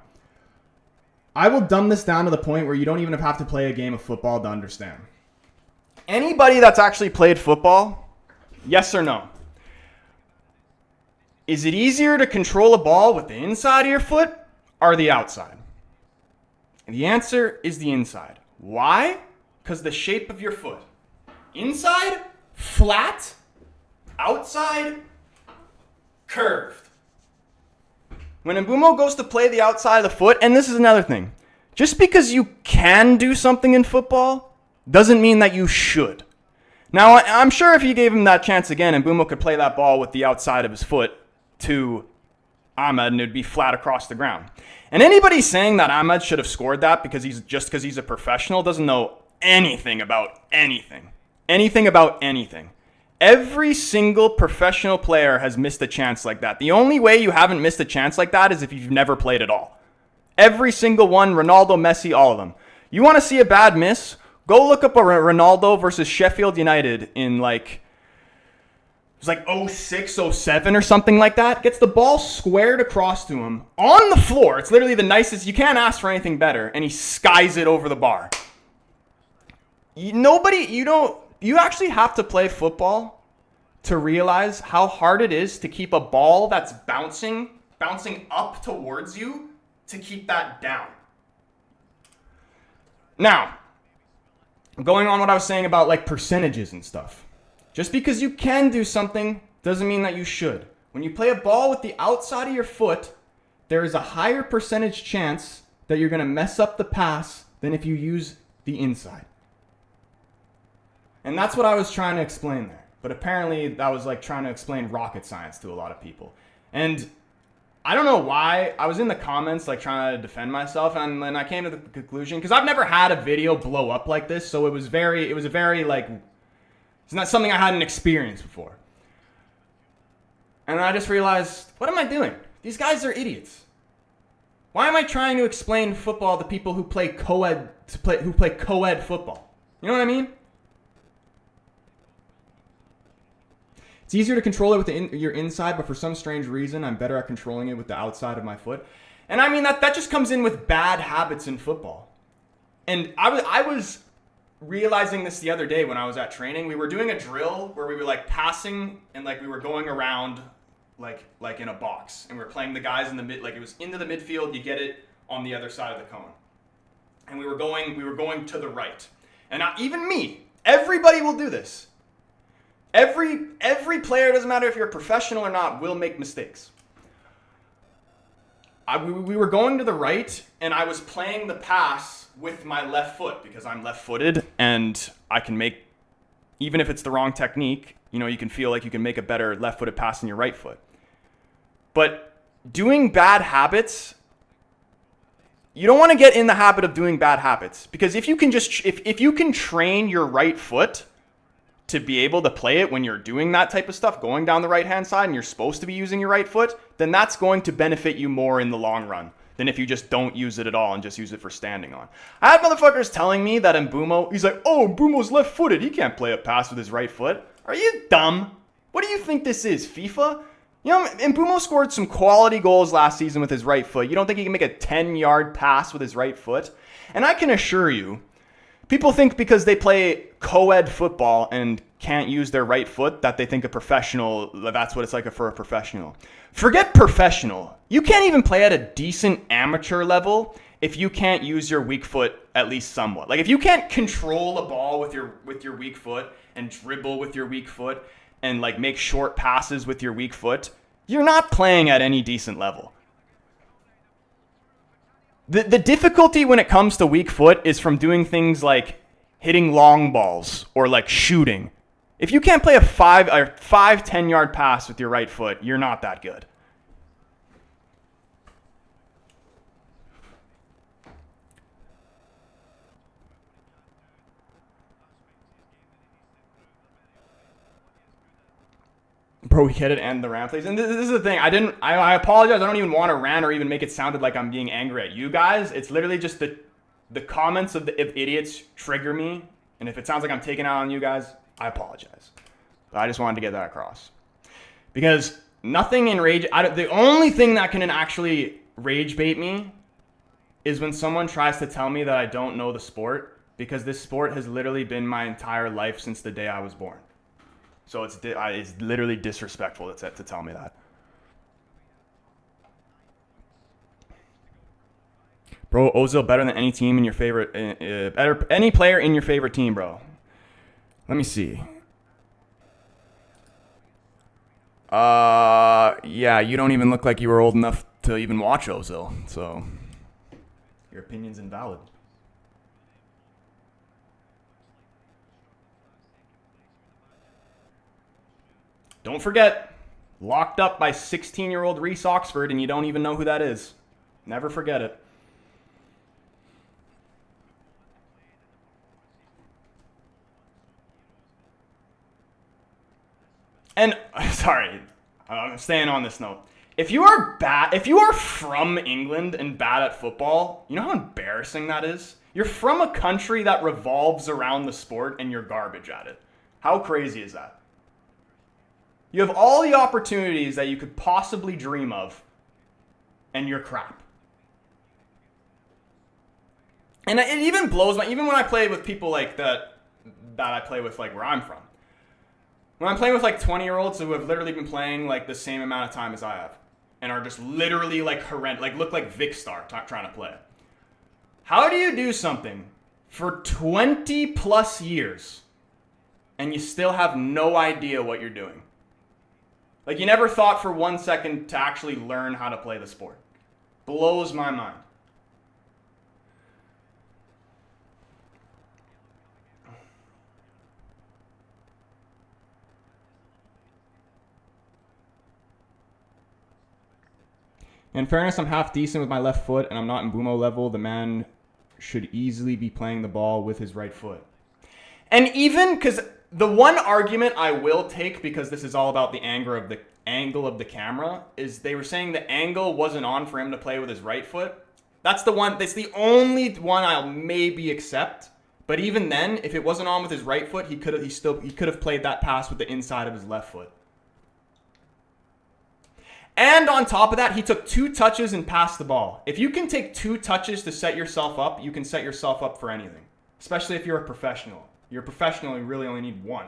I will dumb this down to the point where you don't even have to play a game of football to understand. Anybody that's actually played football, yes or no? Is it easier to control a ball with the inside of your foot or the outside? And the answer is the inside. Why? Because the shape of your foot. Inside, flat. Outside, curved. When Mbeumo goes to play the outside of the foot, and this is another thing, just because you can do something in football doesn't mean that you should. Now, I'm sure if you gave him that chance again, Mbeumo could play that ball with the outside of his foot to Ahmed, and it would be flat across the ground. And anybody saying that Ahmed should have scored that because he's a professional doesn't know anything about anything. Anything about anything. Every single professional player has missed a chance like that. The only way you haven't missed a chance like that is if you've never played at all. Every single one, Ronaldo, Messi, all of them. You want to see a bad miss? Go look up a Ronaldo versus Sheffield United in like, it was like 06, 07 or something like that. Gets the ball squared across to him on the floor. It's literally the nicest. You can't ask for anything better. And he skies it over the bar. You actually have to play football to realize how hard it is to keep a ball that's bouncing up towards you to keep that down. Now, going on what I was saying about like percentages and stuff. Just because you can do something doesn't mean that you should. When you play a ball with the outside of your foot, there is a higher percentage chance that you're going to mess up the pass than if you use the inside. And that's what I was trying to explain there. But apparently that was like trying to explain rocket science to a lot of people. And I don't know why. I was in the comments like trying to defend myself, and then I came to the conclusion, because I've never had a video blow up like this, so it was a very like, it's not something I hadn't experienced before. And I just realized, what am I doing? These guys are idiots. Why am I trying to explain football to people who play co-ed football? You know what I mean? It's easier to control it with your inside, but for some strange reason, I'm better at controlling it with the outside of my foot. And I mean, that just comes in with bad habits in football. And I was realizing this the other day when I was at training. We were doing a drill where we were like passing and like we were going around like in a box, and we were playing the guys in the mid, like it was into the midfield, you get it on the other side of the cone. And we were going to the right. And now, even me, everybody will do this. Every player, doesn't matter if you're a professional or not, will make mistakes. We were going to the right, and I was playing the pass with my left foot because I'm left-footed, and I can make, even if it's the wrong technique, you know, you can feel like you can make a better left-footed pass than your right foot. But doing bad habits, you don't want to get in the habit of doing bad habits, because if you can just if you can train your right foot to be able to play it when you're doing that type of stuff, going down the right-hand side, and you're supposed to be using your right foot, then that's going to benefit you more in the long run than if you just don't use it at all and just use it for standing on. I have motherfuckers telling me that Mbumo, he's like, oh, Mbumo's left-footed. He can't play a pass with his right foot. Are you dumb? What do you think this is, FIFA? You know, Mbumo scored some quality goals last season with his right foot. You don't think he can make a 10-yard pass with his right foot? And I can assure you, people think because they play co-ed football and can't use their right foot that they think a professional, that's what it's like for a professional. Forget professional. You can't even play at a decent amateur level if you can't use your weak foot at least somewhat. Like if you can't control a ball with your weak foot and dribble with your weak foot and like make short passes with your weak foot, you're not playing at any decent level. The difficulty when it comes to weak foot is from doing things like hitting long balls or like shooting. If you can't play a 10-yard pass with your right foot, you're not that good. Bro, we get it, and the rant, please. And this is the thing. I apologize. I don't even want to rant or even make it sounded like I'm being angry at you guys. It's literally just the comments of idiots trigger me. And if it sounds like I'm taking out on you guys, I apologize. But I just wanted to get that across. Because nothing the only thing that can actually rage bait me is when someone tries to tell me that I don't know the sport, because this sport has literally been my entire life since the day I was born. So it's literally disrespectful to tell me that. Bro, Ozil better than any team in your favorite, any player in your favorite team, bro. Let me see. Yeah, you don't even look like you were old enough to even watch Ozil, so your opinion's invalid. Don't forget, locked up by 16-year-old Reece Oxford, and you don't even know who that is. Never forget it. And sorry, I'm staying on this note. If you are from England and bad at football, you know how embarrassing that is? You're from a country that revolves around the sport and you're garbage at it. How crazy is that? You have all the opportunities that you could possibly dream of, and you're crap. And it even blows my, even when I play with people like that I play with like where I'm from. When I'm playing with like 20-year-olds who have literally been playing like the same amount of time as I have and are just literally like horrendous, like look like Vic Star trying to play. How do you do something for 20 plus years and you still have no idea what you're doing? Like you never thought for 1 second to actually learn how to play the sport. Blows my mind. In fairness, I'm half decent with my left foot, and I'm not in Bumo level. The man should easily be playing the ball with his right foot. And even, because the one argument I will take, because this is all about the angle of the camera, is they were saying the angle wasn't on for him to play with his right foot. That's the only one I'll maybe accept. But even then, if it wasn't on with his right foot, he could have played that pass with the inside of his left foot. And on top of that, he took 2 touches and passed the ball. If you can take 2 touches to set yourself up, you can set yourself up for anything. Especially if you're a professional. You're a professional, you really only need 1.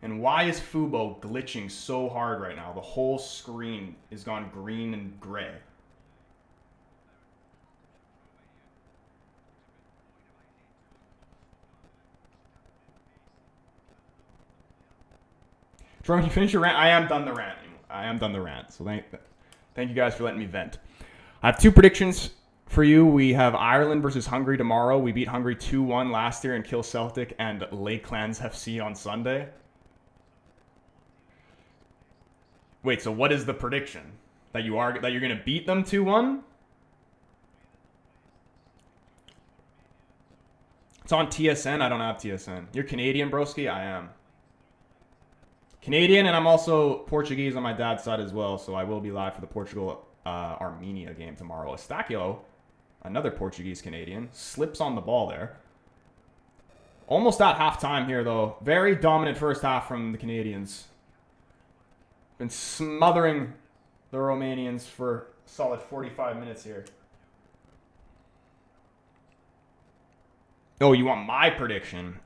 And why is Fubo glitching so hard right now? The whole screen is gone green and gray. Jerome, you finish your rant? I am done the rant. So thank you guys for letting me vent. I have 2 predictions for you. We have Ireland versus Hungary tomorrow. We beat Hungary 2-1 last year and Kill Celtic and Lakelands FC on Sunday. Wait, so what is the prediction? That you're going to beat them 2-1? It's on TSN. I don't have TSN. You're Canadian, broski? I am. Canadian, and I'm also Portuguese on my dad's side as well, so I will be live for the Portugal-Armenia game tomorrow. Estacio, another Portuguese-Canadian, slips on the ball there. Almost at halftime here, though. Very dominant first half from the Canadians. Been smothering the Romanians for a solid 45 minutes here. Oh, you want my prediction?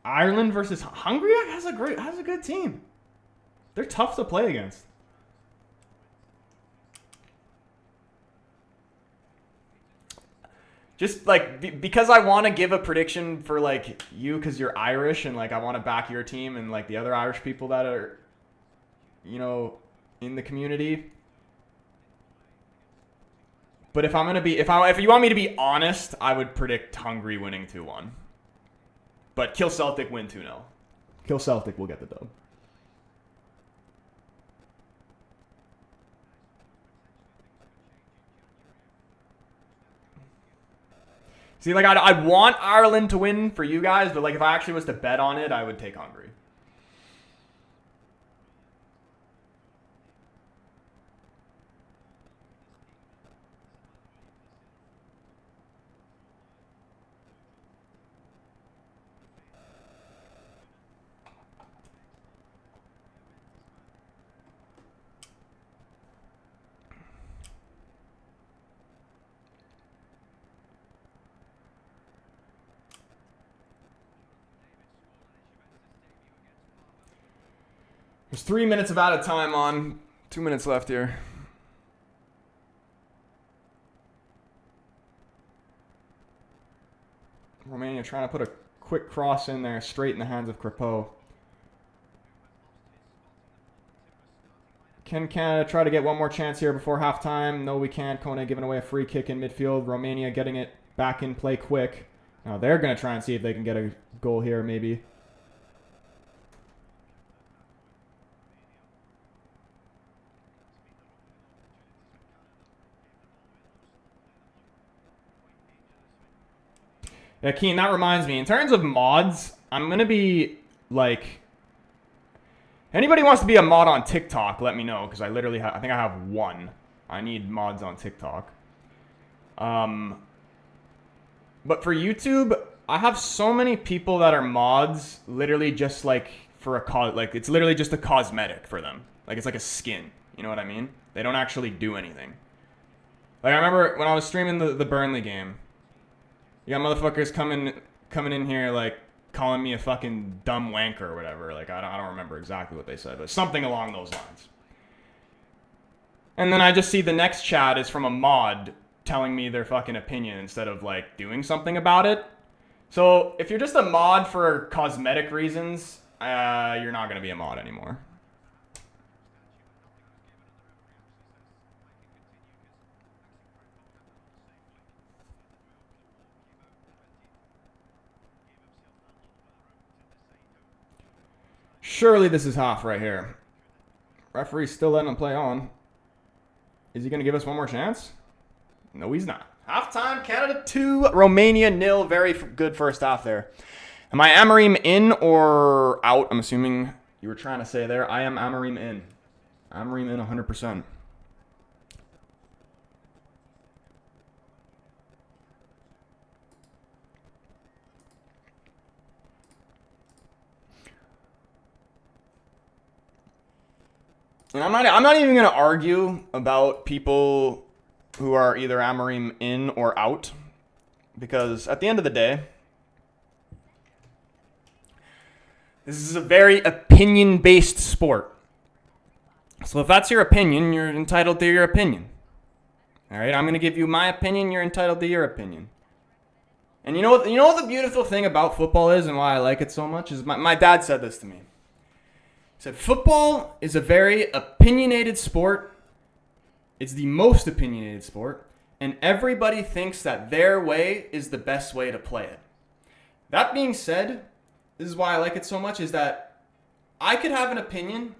Ireland versus Hungary has a good team. They're tough to play against. Just like because I want to give a prediction for like you because you're Irish and like I want to back your team and like the other Irish people that are, you know, in the community. But if you want me to be honest, I would predict Hungary winning 2-1. But Kill Celtic win 2-0. Kill Celtic will get the dub. See, like, I want Ireland to win for you guys, but, like, if I actually was to bet on it, I would take Hungary. There's 3 minutes of out of time on. 2 minutes left here. Romania trying to put a quick cross in there, straight in the hands of Crepeau. Can Canada try to get one more chance here before halftime? No, we can't. Kone giving away a free kick in midfield. Romania getting it back in play quick. Now they're going to try and see if they can get a goal here, maybe. Yeah, Keen, that reminds me. In terms of mods, I'm going to be, like... Anybody wants to be a mod on TikTok, let me know, because I literally I think I have one. I need mods on TikTok. But for YouTube, I have so many people that are mods, literally just like for like it's literally just a cosmetic for them. Like it's like a skin. You know what I mean? They don't actually do anything. Like I remember when I was streaming the Burnley game, you got motherfuckers coming in here like calling me a fucking dumb wanker or whatever. Like I don't remember exactly what they said, but something along those lines. And then I just see the next chat is from a mod telling me their fucking opinion instead of like doing something about it. So if you're just a mod for cosmetic reasons, you're not gonna be a mod anymore. Surely this is half right here. Referee's still letting him play on. Is he going to give us one more chance? No, he's not. Halftime, Canada 2, Romania 0. Very good first half there. Am I Amorim in or out? I'm assuming you were trying to say there. I am Amorim in. Amorim in 100%. And I'm not even going to argue about people who are either Amorim in or out, because at the end of the day, this is a very opinion-based sport. So if that's your opinion, you're entitled to your opinion. All right, I'm going to give you my opinion, you're entitled to your opinion. And you know what the beautiful thing about football is and why I like it so much is my dad said this to me. He said, football is a very opinionated sport. It's the most opinionated sport. And everybody thinks that their way is the best way to play it. That being said, this is why I like it so much, is that I could have an opinion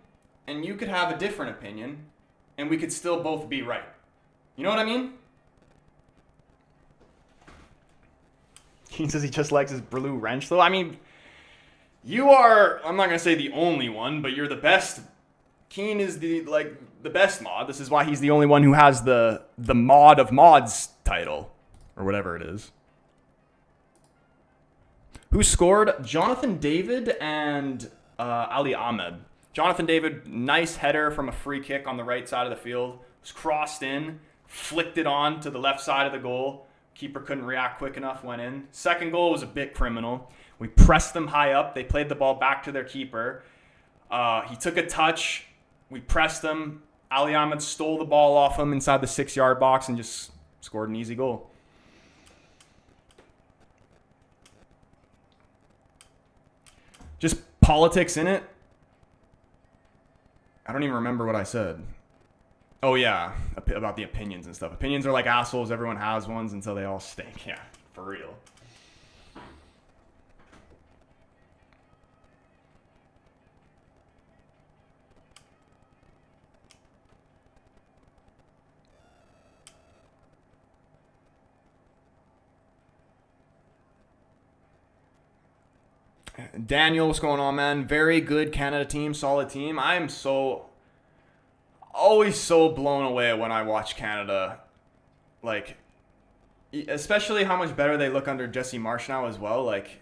and you could have a different opinion and we could still both be right. You know what I mean? He says he just likes his blue wrench though. I mean... You are, I'm not going to say the only one, but you're the best. Keen is the best mod. This is why he's the only one who has the mod of mods title, or whatever it is. Who scored? Jonathan David and Ali Ahmed. Jonathan David, nice header from a free kick on the right side of the field. Was crossed in, flicked it on to the left side of the goal. Keeper couldn't react quick enough, went in. Second goal was a bit criminal. We pressed them high up. They played the ball back to their keeper. He took a touch. We pressed them. Ali Ahmed stole the ball off him inside the 6-yard box and just scored an easy goal. Just politics in it. I don't even remember what I said. Oh, yeah, about the opinions and stuff. Opinions are like assholes. Everyone has ones until they all stink. Yeah, for real. Daniel, what's going on, man? Very good Canada team, solid team. I am always so blown away when I watch Canada. Like, especially how much better they look under Jesse Marsh now as well. Like,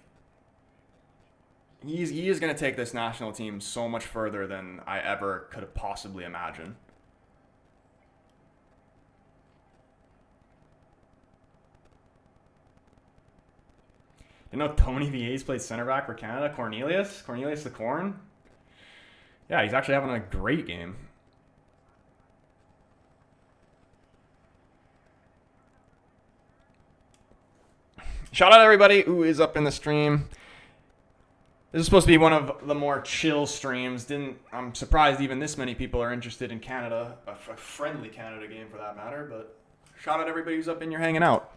he is going to take this national team so much further than I ever could have possibly imagined. You know Tony Vie's played center back for Canada? Cornelius the Corn? Yeah, he's actually having a great game. Shout out everybody who is up in the stream. This is supposed to be one of the more chill streams. I'm surprised even this many people are interested in Canada, a friendly Canada game for that matter, but shout out everybody who's up in here hanging out.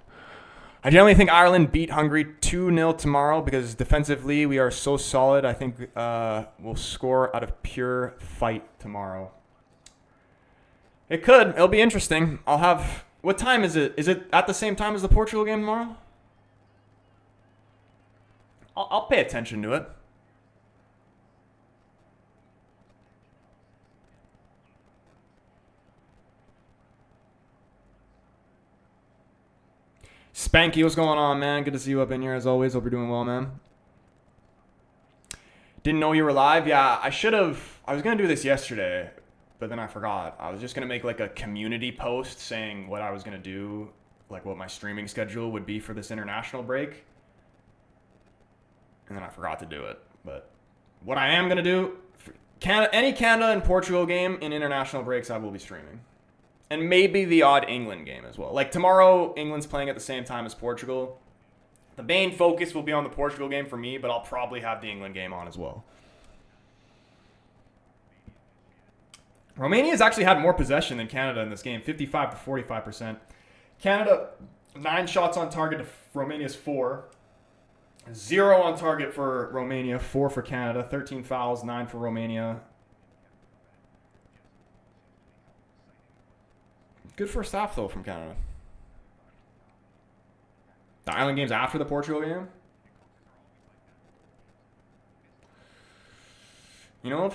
I generally think Ireland beat Hungary 2-0 tomorrow because defensively we are so solid. I think we'll score out of pure fight tomorrow. It could. It'll be interesting. I'll have... What time is it? Is it at the same time as the Portugal game tomorrow? I'll pay attention to it. Spanky, what's going on, man? Good to see you up in here as always. Hope you're doing well, man. Didn't know you were live? Yeah, I should have. I was going to do this yesterday, but then I forgot. I was just going to make like a community post saying what I was going to do, like what my streaming schedule would be for this international break. And then I forgot to do it. But what I am going to do, any Canada and Portugal game in international breaks, I will be streaming. And maybe the odd England game as well. Like tomorrow, England's playing at the same time as Portugal. The main focus will be on the Portugal game for me, but I'll probably have the England game on as well. Romania's actually had more possession than Canada in this game, 55 to 45%. Canada, 9 shots on target to Romania's 4. 0 on target for Romania, 4 for Canada. 13 fouls, 9 for Romania. Good first half, though, from Canada. The Island game's after the Portugal game. You know, if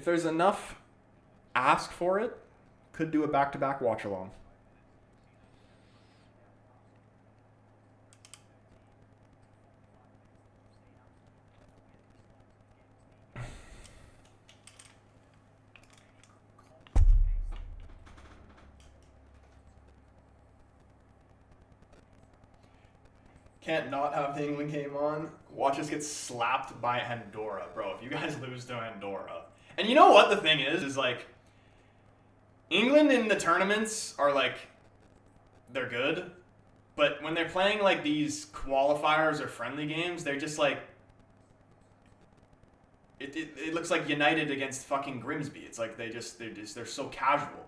there's enough ask for it, could do a back-to-back watch-along. Can't not have the England game on. Watch us get slapped by Andorra, bro. If you guys lose to Andorra. And you know what the thing is like, England in the tournaments are like, they're good. But when they're playing like these qualifiers or friendly games, they're just like, it looks like United against fucking Grimsby. It's like they're so casual.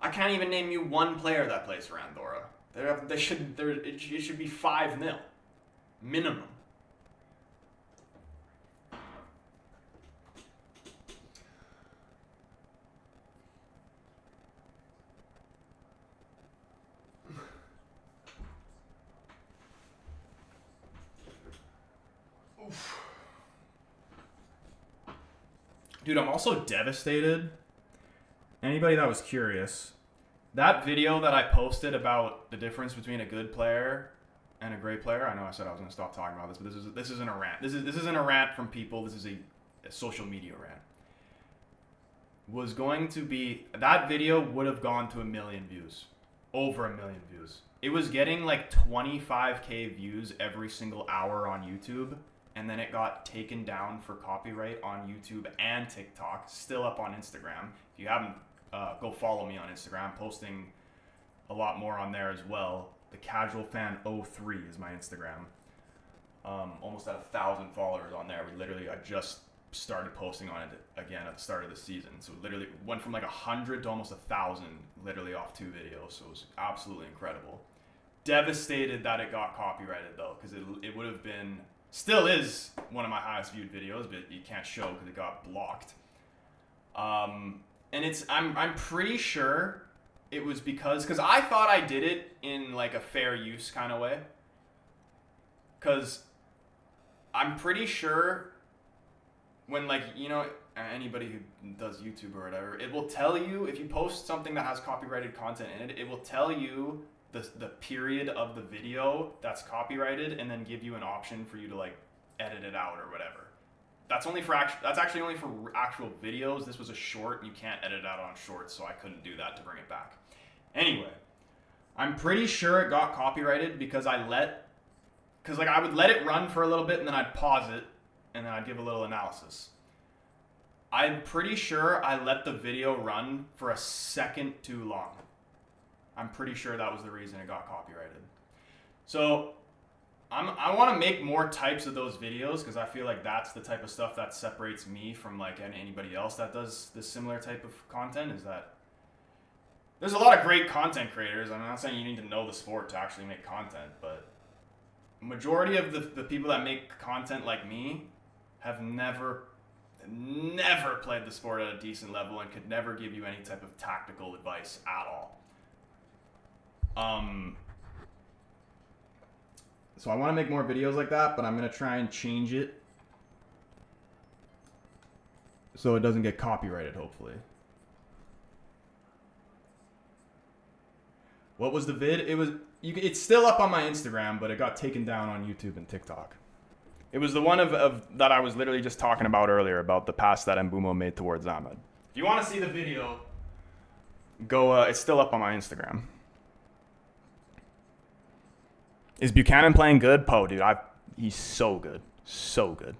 I can't even name you one player that plays for Andorra. It should be 5-0 minimum. Oof. Dude, I'm also devastated. Anybody that was curious, that video that I posted about the difference between a good player and a great player, I know I said I was going to stop talking about this, but this isn't a rant. This isn't a rant from people. This is a social media rant. Was going to be, that video would have gone to 1 million views. Over 1 million views. It was getting like 25k views every single hour on YouTube, and then it got taken down for copyright on YouTube and TikTok, still up on Instagram. If you haven't, go follow me on Instagram. I'm posting a lot more on there as well. The Casual Fan 03 is my Instagram. Almost at 1,000 followers on there. I just started posting on it again at the start of the season. So it literally went from like 100 to almost 1,000 literally off 2 videos. So it was absolutely incredible. Devastated that it got copyrighted though, because it would have been, still is one of my highest viewed videos, but you can't show because it got blocked. And I'm pretty sure it was because I thought I did it in like a fair use kind of way. Because I'm pretty sure when, like, you know, anybody who does YouTube or whatever, it will tell you, if you post something that has copyrighted content in it, it will tell you the period of the video that's copyrighted and then give you an option for you to like edit it out or whatever. That's actually only for actual videos. This was a short, and you can't edit it out on shorts, so I couldn't do that to bring it back. Anyway, I'm pretty sure it got copyrighted because I would let it run for a little bit and then I'd pause it and then I'd give a little analysis. I'm pretty sure I let the video run for a second too long. I'm pretty sure that was the reason it got copyrighted. So I want to make more types of those videos because I feel like that's the type of stuff that separates me from like anybody else that does this similar type of content, is that there's a lot of great content creators. I'm not saying you need to know the sport to actually make content, but majority of the people that make content like me have never played the sport at a decent level and could never give you any type of tactical advice at all. So I want to make more videos like that, but I'm going to try and change it so it doesn't get copyrighted, hopefully. What was the vid? It's still up on my Instagram, but it got taken down on YouTube and TikTok. It was the one of that I was literally just talking about earlier, about the pass that Mbumo made towards Ahmed. If you want to see the video, go. It's still up on my Instagram. Is Buchanan playing good? Poe, dude, he's so good. So good.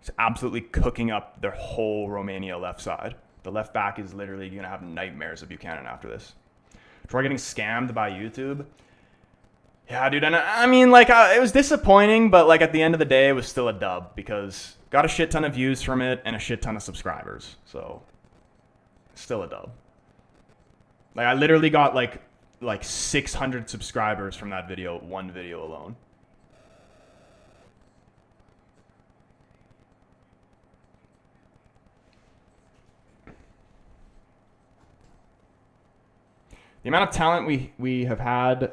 He's absolutely cooking up their whole Romania left side. The left back is literally going to have nightmares of Buchanan after this. Troy getting scammed by YouTube. Yeah, dude, and I mean, like, it was disappointing, but, like, at the end of the day, it was still a dub because got a shit ton of views from it and a shit ton of subscribers. So, still a dub. Like, I literally got, like 600 subscribers from that video, one video alone. The amount of talent we have had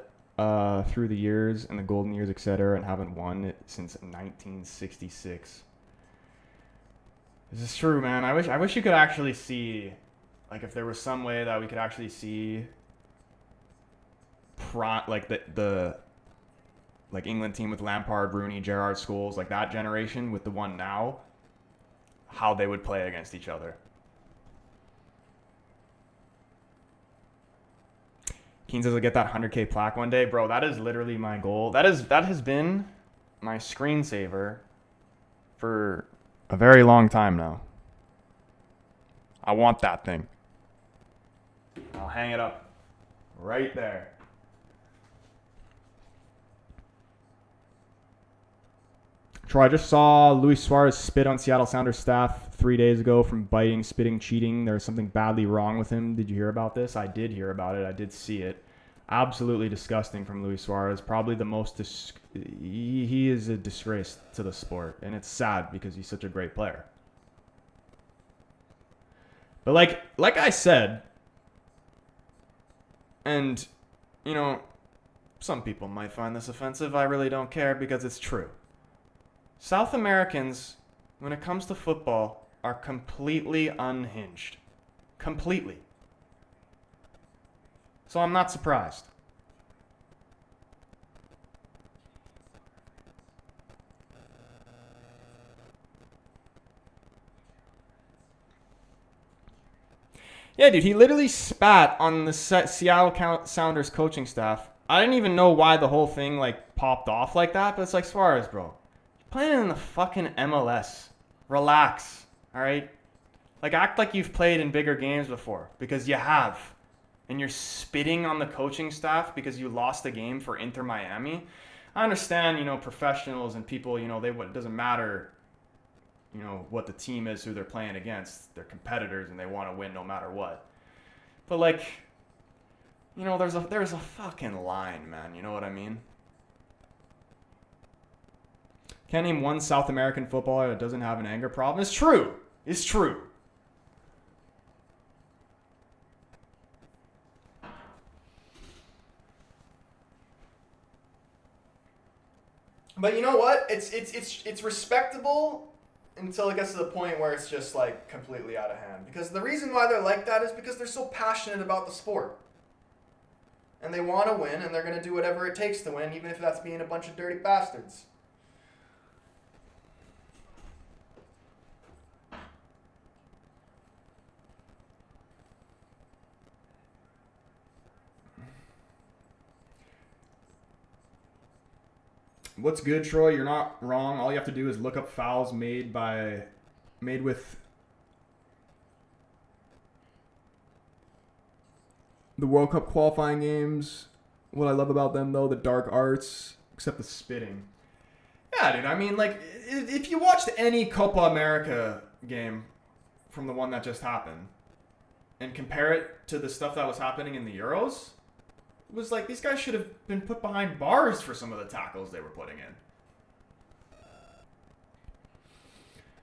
through the years and the golden years, etc., and haven't won it since 1966. This is true, man. I wish you could actually see, like, if there was some way that we could actually see, like the England team with Lampard, Rooney, Gerrard, Scholes, like that generation with the one now, how they would play against each other. Keen says I'll get that 100K plaque one day. Bro, that is literally my goal. That has been my screensaver for a very long time now. I want that thing. I'll hang it up right there. Troy, I just saw Luis Suarez spit on Seattle Sounders staff 3 days ago from biting, spitting, cheating. There's something badly wrong with him. Did you hear about this? I did hear about it. I did see it. Absolutely disgusting from Luis Suarez. Probably the most... he is a disgrace to the sport. And it's sad because he's such a great player. But like I said, and, you know, some people might find this offensive. I really don't care because it's true. South Americans, when it comes to football, are completely unhinged. Completely. So I'm not surprised. Yeah, dude, he literally spat on the Seattle Sounders coaching staff. I didn't even know why the whole thing, like, popped off like that, but it's like, Suarez, bro. Playing in the fucking MLS. Relax, all right? Like, act like you've played in bigger games before, because you have. And you're spitting on the coaching staff because you lost a game for Inter Miami. I understand, you know, professionals and people, you know, it doesn't matter, you know, what the team is, who they're playing against. They're competitors and they want to win no matter what. But, like, you know, there's a fucking line, man. You know what I mean? Can't name one South American footballer that doesn't have an anger problem. It's true. It's true. But you know what? It's respectable until it gets to the point where it's just like completely out of hand. Because the reason why they're like that is because they're so passionate about the sport. And they want to win, and they're going to do whatever it takes to win, even if that's being a bunch of dirty bastards. What's good, Troy? You're not wrong. All you have to do is look up fouls made with the World Cup qualifying games. What I love about them, though, the dark arts, except the spitting. Yeah, dude. I mean, like, if you watched any Copa America game from the one that just happened and compare it to the stuff that was happening in the Euros, it was like these guys should have been put behind bars for some of the tackles they were putting in.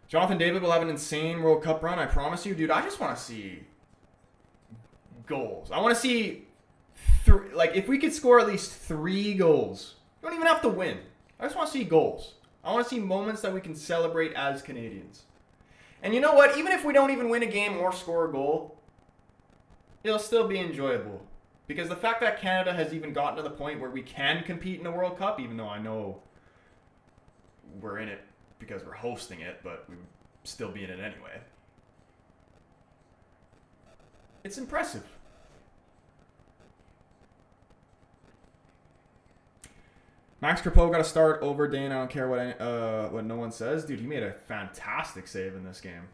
Jonathan David will have an insane World Cup run, I promise you. Dude, I just want to see goals. I want to see, like, if we could score at least 3 goals You don't even have to win. I just want to see goals. I want to see moments that we can celebrate as Canadians. And you know what? Even if we don't even win a game or score a goal, it'll still be enjoyable. Because the fact that Canada has even gotten to the point where we can compete in a World Cup, even though I know we're in it because we're hosting it, but we would still be in it anyway. It's impressive. Max Crepeau got to start over Dane. I don't care what no one says. Dude, he made a fantastic save in this game.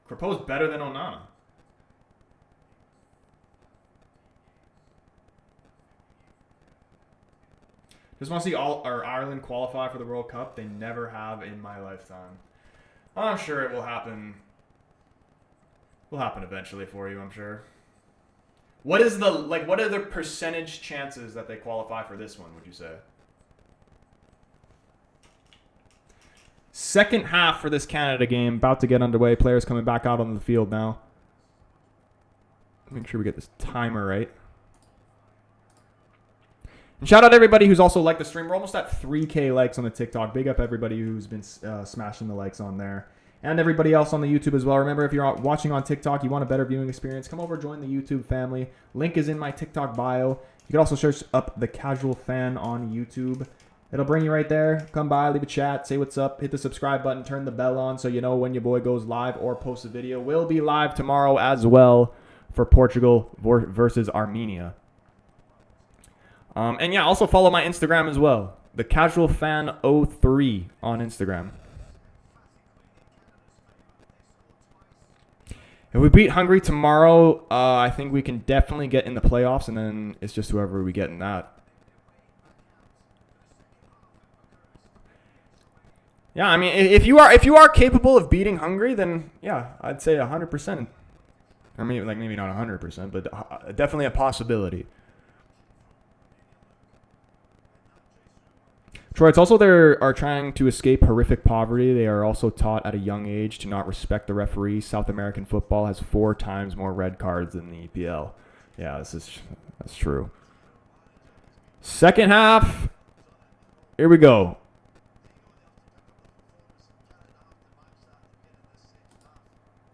Crepeau's better than Onana. Just want to see Ireland qualify for the World Cup. They never have in my lifetime. I'm sure it will happen. Will happen eventually for you, I'm sure. What are the percentage chances that they qualify for this one, would you say? Second half for this Canada game, about to get underway. Players coming back out on the field now. Make sure we get this timer right. And shout out everybody who's also liked the stream. We're almost at 3K likes on the TikTok. Big up everybody who's been smashing the likes on there. And everybody else on the YouTube as well. Remember, if you're watching on TikTok, you want a better viewing experience, come over, join the YouTube family. Link is in my TikTok bio. You can also search up The Casual Fan on YouTube. It'll bring you right there. Come by, leave a chat, say what's up, hit the subscribe button, turn the bell on so you know when your boy goes live or posts a video. We'll be live tomorrow as well for Portugal versus Armenia. And yeah, also follow my Instagram as well. The Casual Fan 03 on Instagram. If we beat Hungary tomorrow, I think we can definitely get in the playoffs, and then it's just whoever we get in that. Yeah, I mean, if you are capable of beating Hungary, then yeah, I'd say 100%. Or maybe not 100%, but definitely a possibility. Troy, it's also they are trying to escape horrific poverty. They are also taught at a young age to not respect the referee. South American football has 4 times more red cards than the EPL. Yeah, that's true. Second half. Here we go.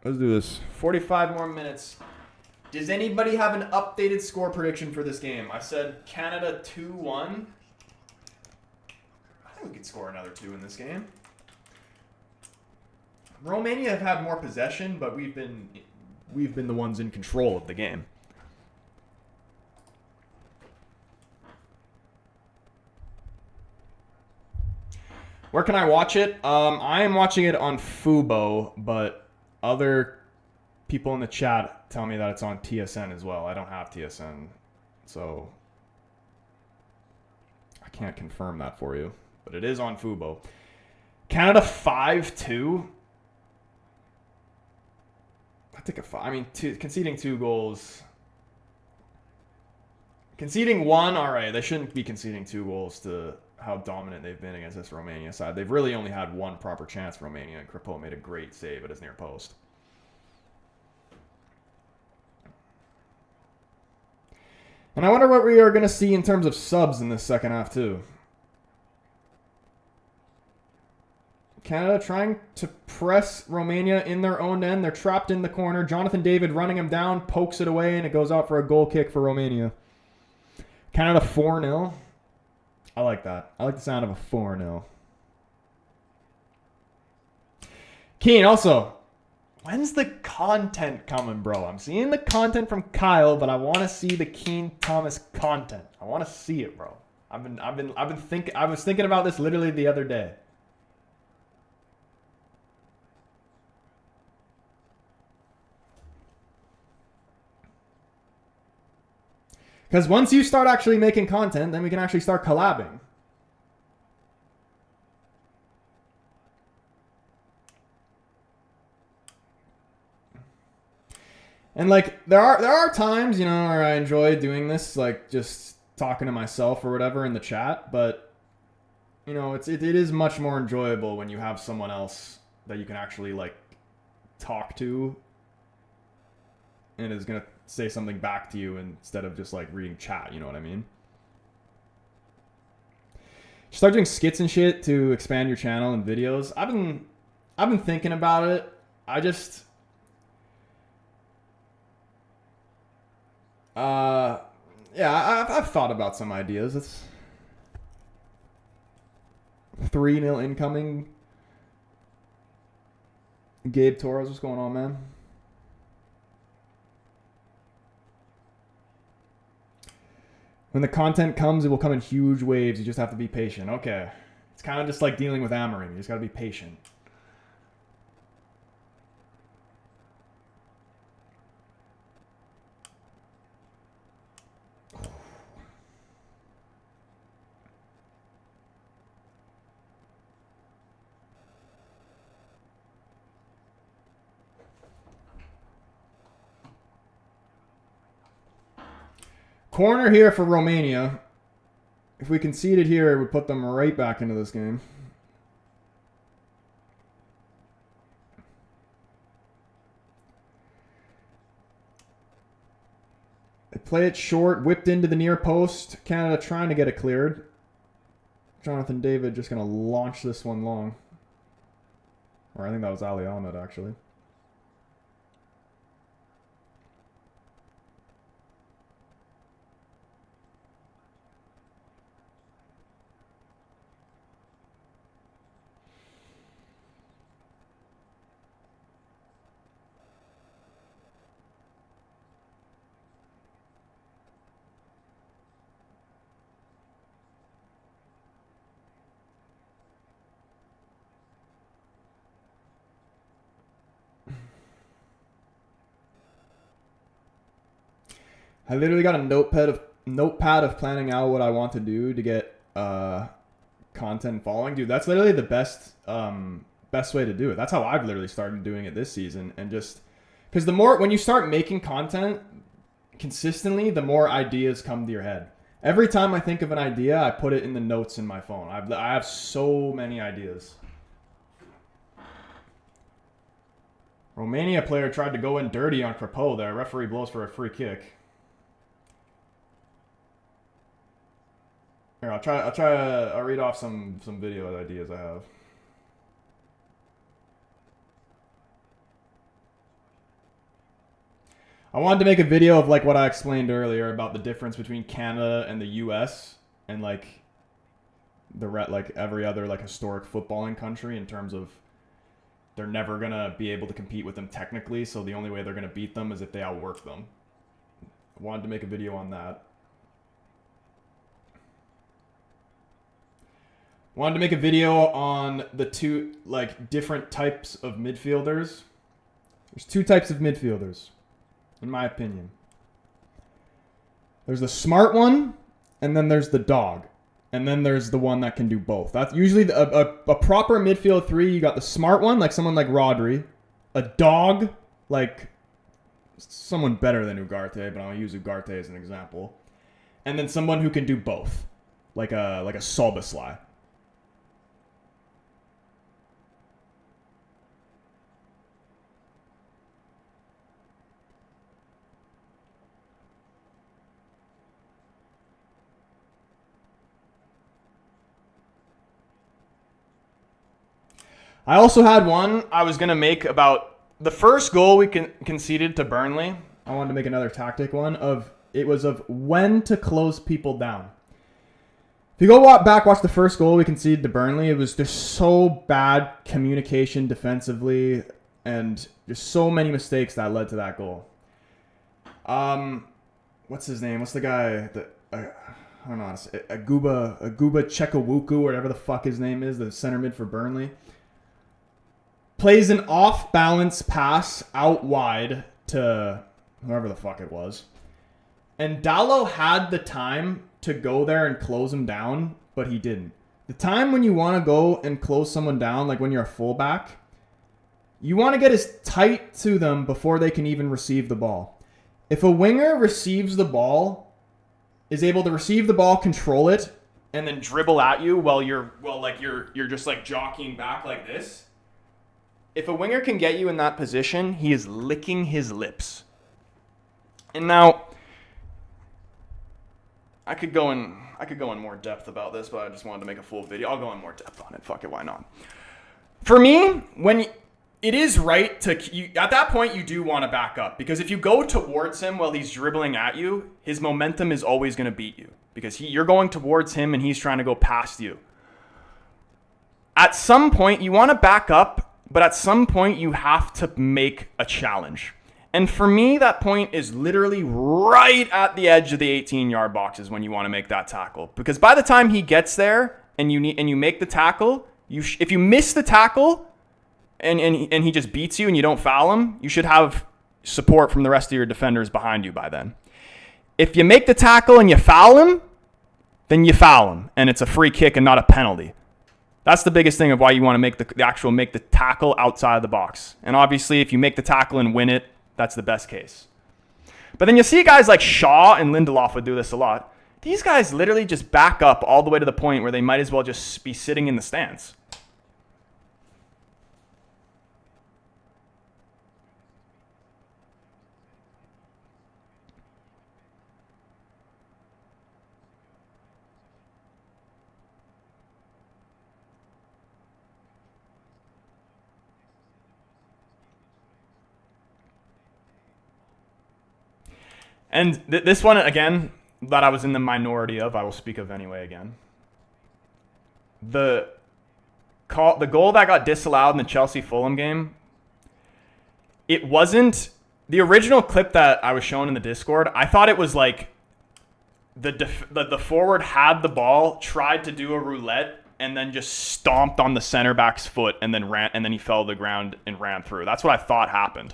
Let's do this. 45 more minutes. Does anybody have an updated score prediction for this game? I said Canada 2-1. I think we could score another 2 in this game. Romania have had more possession, but we've been the ones in control of the game. Where can I watch it? I am watching it on Fubo, but other people in the chat tell me that it's on TSN as well. I don't have TSN, so I can't confirm that for you. But it is on Fubo. Canada 5-2. I think conceding 2 goals. Conceding 1, all right. They shouldn't be conceding 2 goals to how dominant they've been against this Romania side. They've really only had 1 proper chance, Romania, and Crepeau made a great save at his near post. And I wonder what we are going to see in terms of subs in this second half, too. Canada trying to press Romania in their own end. They're trapped in the corner. Jonathan David running him down, pokes it away, and it goes out for a goal kick for Romania. Canada 4-0. I like that. I like the sound of a 4-0. Keen, also, when's the content coming, bro? I'm seeing the content from Kyle, but I want to see the Keen Thomas content. I want to see it, bro. I was thinking about this literally the other day. Because once you start actually making content, then we can actually start collabing. And like there are times, where I enjoy doing this, like just talking to myself or whatever in the chat, but it is much more enjoyable when you have someone else that you can actually like talk to and is going to say something back to you instead of just like reading chat, you know what I mean? Start doing skits and shit to expand your channel and videos. I've been thinking about it. I just yeah, I've thought about some ideas. It's 3-0 incoming. Gabe Torres, what's going on, man? When the content comes, it will come in huge waves. You just have to be patient. Okay. It's kind of just like dealing with Amarim. You just got to be patient. Corner here for Romania. If we conceded here, it would put them right back into this game. They play it short, whipped into the near post. Canada trying to get it cleared. Jonathan David just going to launch this one long. Or I think that was Ali Ahmed, actually. I literally got a notepad of planning out what I want to do to get content following. Dude, that's literally the best way to do it. That's how I've literally started doing it this season. And just because when you start making content consistently, the more ideas come to your head. Every time I think of an idea, I put it in the notes in my phone. I have so many ideas. Romania player tried to go in dirty on Crapeau there. Referee blows for a free kick. Here, I'll read off some video ideas I have. I wanted to make a video of like what I explained earlier about the difference between Canada and the US and like every other like historic footballing country in terms of they're never gonna be able to compete with them technically, so the only way they're gonna beat them is if they outwork them. I wanted to make a video on that. Wanted to make a video on the two like different types of midfielders. There's two types of midfielders, in my opinion. There's the smart one, and then there's the dog. And then there's the one that can do both. That's usually a proper midfield three. You got the smart one, like someone like Rodri. A dog, like someone better than Ugarte, but I'll use Ugarte as an example. And then someone who can do both, like a Szoboszlai. I also had one I was going to make about the first goal we conceded to Burnley. I wanted to make another tactic one of when to close people down. If you go watch the first goal we conceded to Burnley, it was just so bad communication defensively and just so many mistakes that led to that goal. What's his name? What's the guy that I don't know, Aguba Chekawuku, whatever the fuck his name is, the center mid for Burnley. Plays an off-balance pass out wide to whoever the fuck it was. And Dallo had the time to go there and close him down, but he didn't. The time when you want to go and close someone down, like when you're a fullback, you want to get as tight to them before they can even receive the ball. If a winger receives the ball, is able to receive the ball, control it, and then dribble at you while you're just like jockeying back like this. If a winger can get you in that position, he is licking his lips. And now, I could go in more depth about this, but I just wanted to make a full video. I'll go in more depth on it. Fuck it, why not? For me, it is right at that point you do want to back up, because if you go towards him while he's dribbling at you, his momentum is always going to beat you because you're going towards him and he's trying to go past you. At some point you want to back up, but at some point you have to make a challenge. And for me, that point is literally right at the edge of the 18-yard boxes when you want to make that tackle. Because by the time he gets there and you make the tackle, if you miss the tackle and he just beats you and you don't foul him, you should have support from the rest of your defenders behind you by then. If you make the tackle and you foul him, then you foul him, and it's a free kick and not a penalty. That's the biggest thing of why you want to make the tackle outside the box. And obviously, if you make the tackle and win it, that's the best case. But then you see guys like Shaw and Lindelof would do this a lot. These guys literally just back up all the way to the point where they might as well just be sitting in the stands. And this one, again, that I was in the minority of, I will speak of anyway again. The goal that got disallowed in the Chelsea-Fulham game, it wasn't the original clip that I was shown in the Discord. I thought it was like the forward had the ball, tried to do a roulette, and then just stomped on the center back's foot and then he fell to the ground and ran through. That's what I thought happened.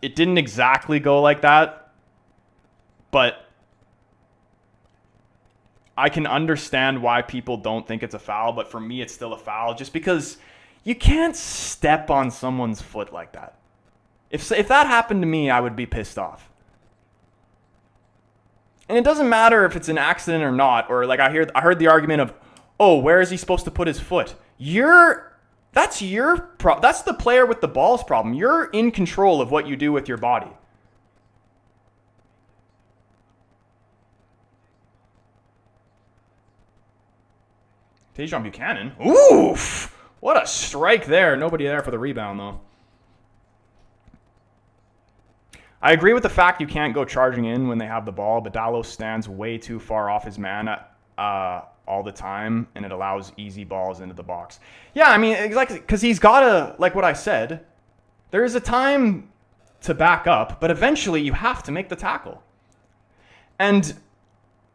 It didn't exactly go like that, but I can understand why people don't think it's a foul, but for me it's still a foul just because you can't step on someone's foot like that. If that happened to me, I would be pissed off. And it doesn't matter if it's an accident or not, or like I heard the argument of, oh, where is he supposed to put his foot? That's the player with the ball's problem. You're in control of what you do with your body. Tajon Buchanan. Oof! What a strike there. Nobody there for the rebound, though. I agree with the fact you can't go charging in when they have the ball, but Dalot stands way too far off his man all the time, and it allows easy balls into the box. Yeah, I mean, exactly, because he's got to, like what I said, there is a time to back up, but eventually you have to make the tackle. And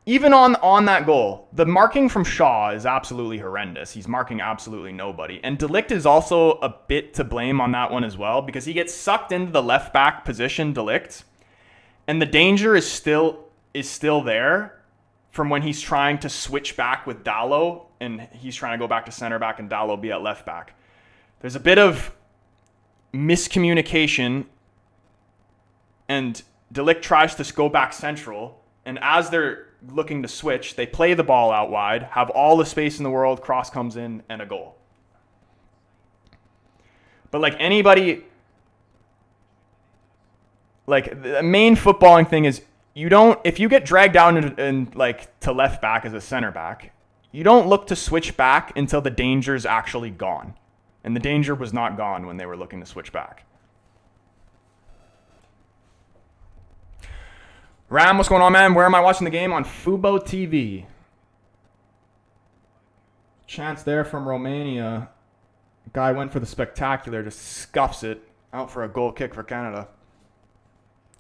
even on that goal, the marking from Shaw is absolutely horrendous. He's marking absolutely nobody. And De Ligt is also a bit to blame on that one as well, because he gets sucked into the left back position, De Ligt, and the danger is still there from when he's trying to switch back with Dalot and he's trying to go back to center back and Dalot be at left back. There's a bit of miscommunication, and De Ligt tries to go back central, and as they're looking to switch, they play the ball out wide, have all the space in the world, cross comes in, and a goal. But like anybody, like the main footballing thing is, if you get dragged down in like to left back as a center back, you don't look to switch back until the danger's actually gone. And the danger was not gone when they were looking to switch back. Ram, what's going on, man? Where am I watching the game? On Fubo TV. Chance there from Romania. Guy went for the spectacular, just scuffs it. Out for a goal kick for Canada.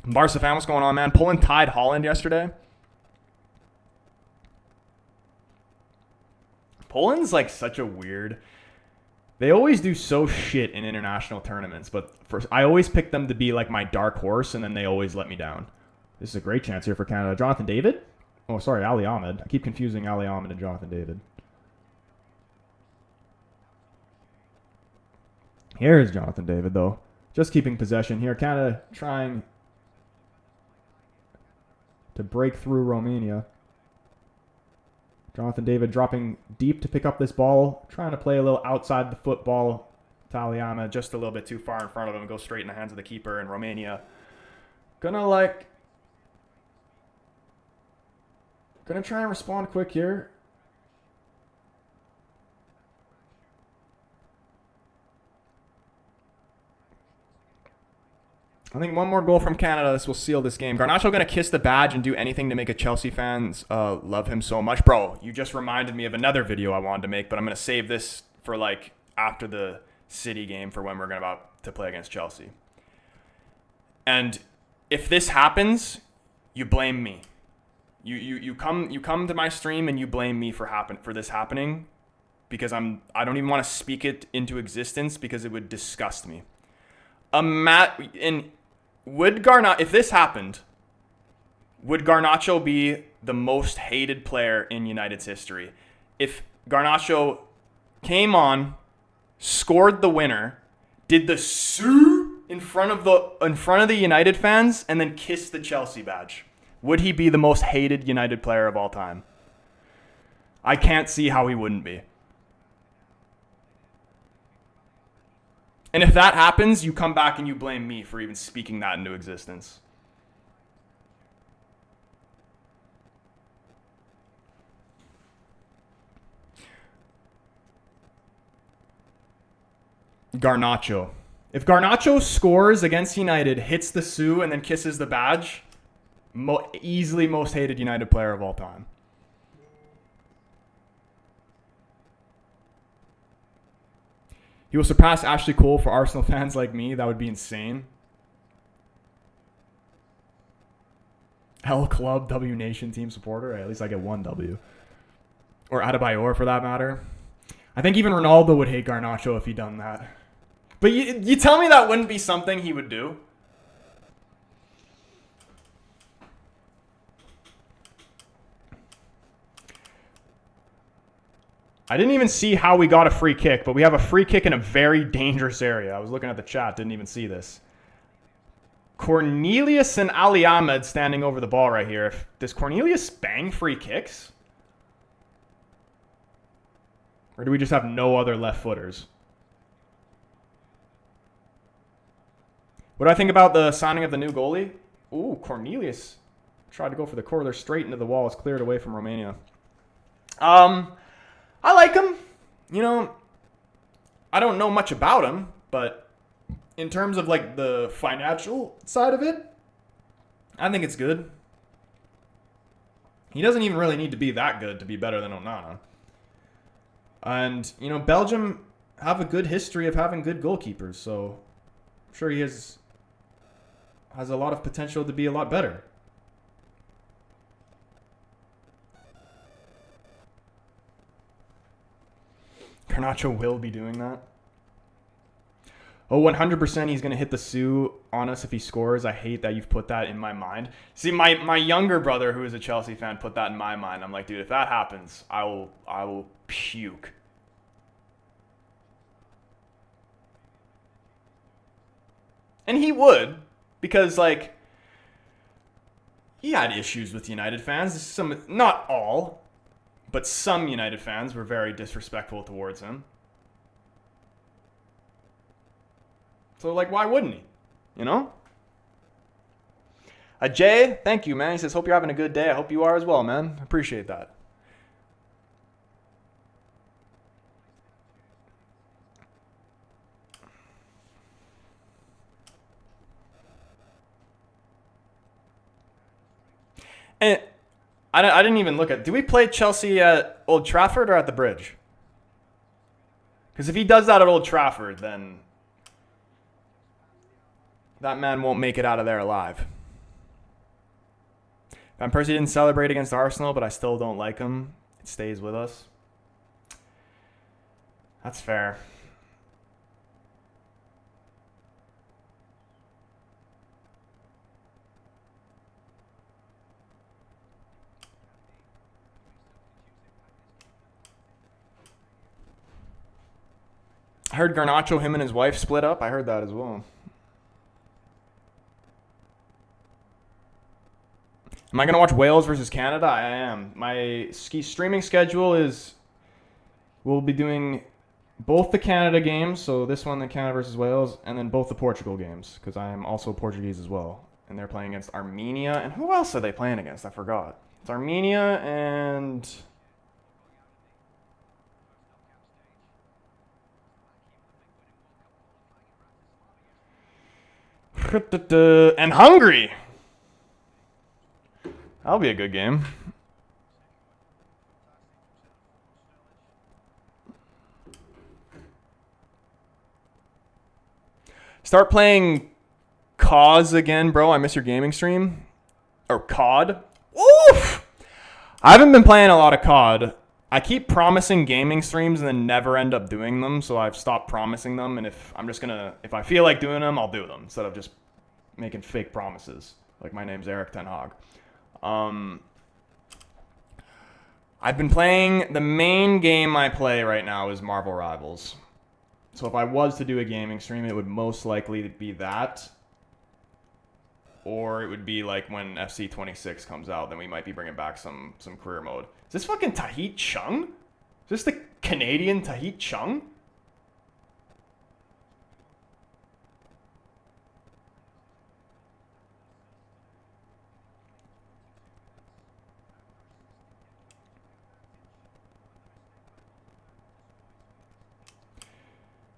Barca fan, what's going on, man? Poland tied Holland yesterday. Poland's like such a weird... They always do so shit in international tournaments, but I always pick them to be like my dark horse, and then they always let me down. This is a great chance here for Canada. Jonathan David? Oh, sorry, Ali Ahmed. I keep confusing Ali Ahmed and Jonathan David. Here's Jonathan David, though. Just keeping possession here. Canada trying to break through Romania. Jonathan David dropping deep to pick up this ball. Trying to play a little outside the football. Taliana just a little bit too far in front of him. Go straight in the hands of the keeper. And Romania gonna like... Gonna try and respond quick here. I think one more goal from Canada. This will seal this game. Garnacho going to kiss the badge and do anything to make a Chelsea fans love him so much. Bro, you just reminded me of another video I wanted to make, but I'm going to save this for like after the City game for when we're about to play against Chelsea. And if this happens, you blame me. You come to my stream and you blame me for this happening because I don't even want to speak it into existence because it would disgust me. If this happened, would Garnacho be the most hated player in United's history? If Garnacho came on, scored the winner, did the sue in front of the United fans, and then kissed the Chelsea badge, would he be the most hated United player of all time? I can't see how he wouldn't be. And if that happens, you come back and you blame me for even speaking that into existence. Garnacho. If Garnacho scores against United, hits the Sue, and then kisses the badge, easily most hated United player of all time. He will surpass Ashley Cole for Arsenal fans like me. That would be insane. L Club W Nation team supporter. At least I get one W. Or Adebayor for that matter. I think even Ronaldo would hate Garnacho if he'd done that. But you tell me that wouldn't be something he would do? I didn't even see how we got a free kick, but we have a free kick in a very dangerous area. I was looking at the chat, didn't even see this. Cornelius and Ali Ahmed standing over the ball right here. Does Cornelius bang free kicks? Or do we just have no other left footers? What do I think about the signing of the new goalie? Ooh, Cornelius tried to go for the corner straight into the wall. It's cleared away from Romania. I like him. You know, I don't know much about him, but in terms of like the financial side of it, I think it's good. He doesn't even really need to be that good to be better than Onana. And, you know, Belgium have a good history of having good goalkeepers, so I'm sure he has a lot of potential to be a lot better. Garnacho will be doing that. Oh, 100% he's going to hit the Sue on us if he scores. I hate that you've put that in my mind. See, my younger brother, who is a Chelsea fan, put that in my mind. I'm like, dude, if that happens, I will puke. And he would, because, like, he had issues with United fans. Not all, but some United fans were very disrespectful towards him. So, like, why wouldn't he? You know? Jay, thank you, man. He says, hope you're having a good day. I hope you are as well, man. Appreciate that. And I didn't even look at... Do we play Chelsea at Old Trafford or at the Bridge? Because if he does that at Old Trafford, then that man won't make it out of there alive. Van Persie didn't celebrate against Arsenal, but I still don't like him. It stays with us. That's fair. I heard Garnacho, him and his wife split up. I heard that as well. Am I going to watch Wales versus Canada? I am. My streaming schedule is... We'll be doing both the Canada games, so this one, the Canada versus Wales, and then both the Portugal games, because I am also Portuguese as well. And they're playing against Armenia. And who else are they playing against? I forgot. It's Armenia and... and Hungary. That'll be a good game. Start playing COD again, bro. I miss your gaming stream. Or COD. Oof! I haven't been playing a lot of COD. I keep promising gaming streams and then never end up doing them, so I've stopped promising them. And if I feel like doing them, I'll do them instead of just making fake promises. Like my name's Eric Ten Hag. I've been playing, the main game I play right now is Marvel Rivals. So if I was to do a gaming stream, it would most likely be that. Or it would be like when FC26 comes out, then we might be bringing back some career mode. Is this fucking Tahit Chung? Is this the Canadian Tahit Chung?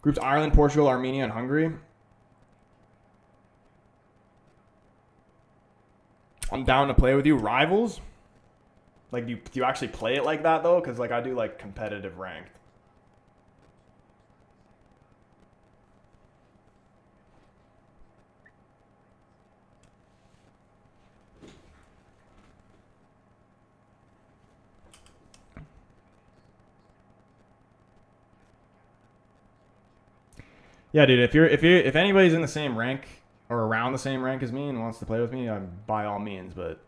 Groups Ireland, Portugal, Armenia, and Hungary. I'm down to play with you. Rivals? Like, do you actually play it like that, though? Because, like, I do, like, competitive ranked. Yeah, dude, if anybody's in the same rank or around the same rank as me and wants to play with me, by all means, but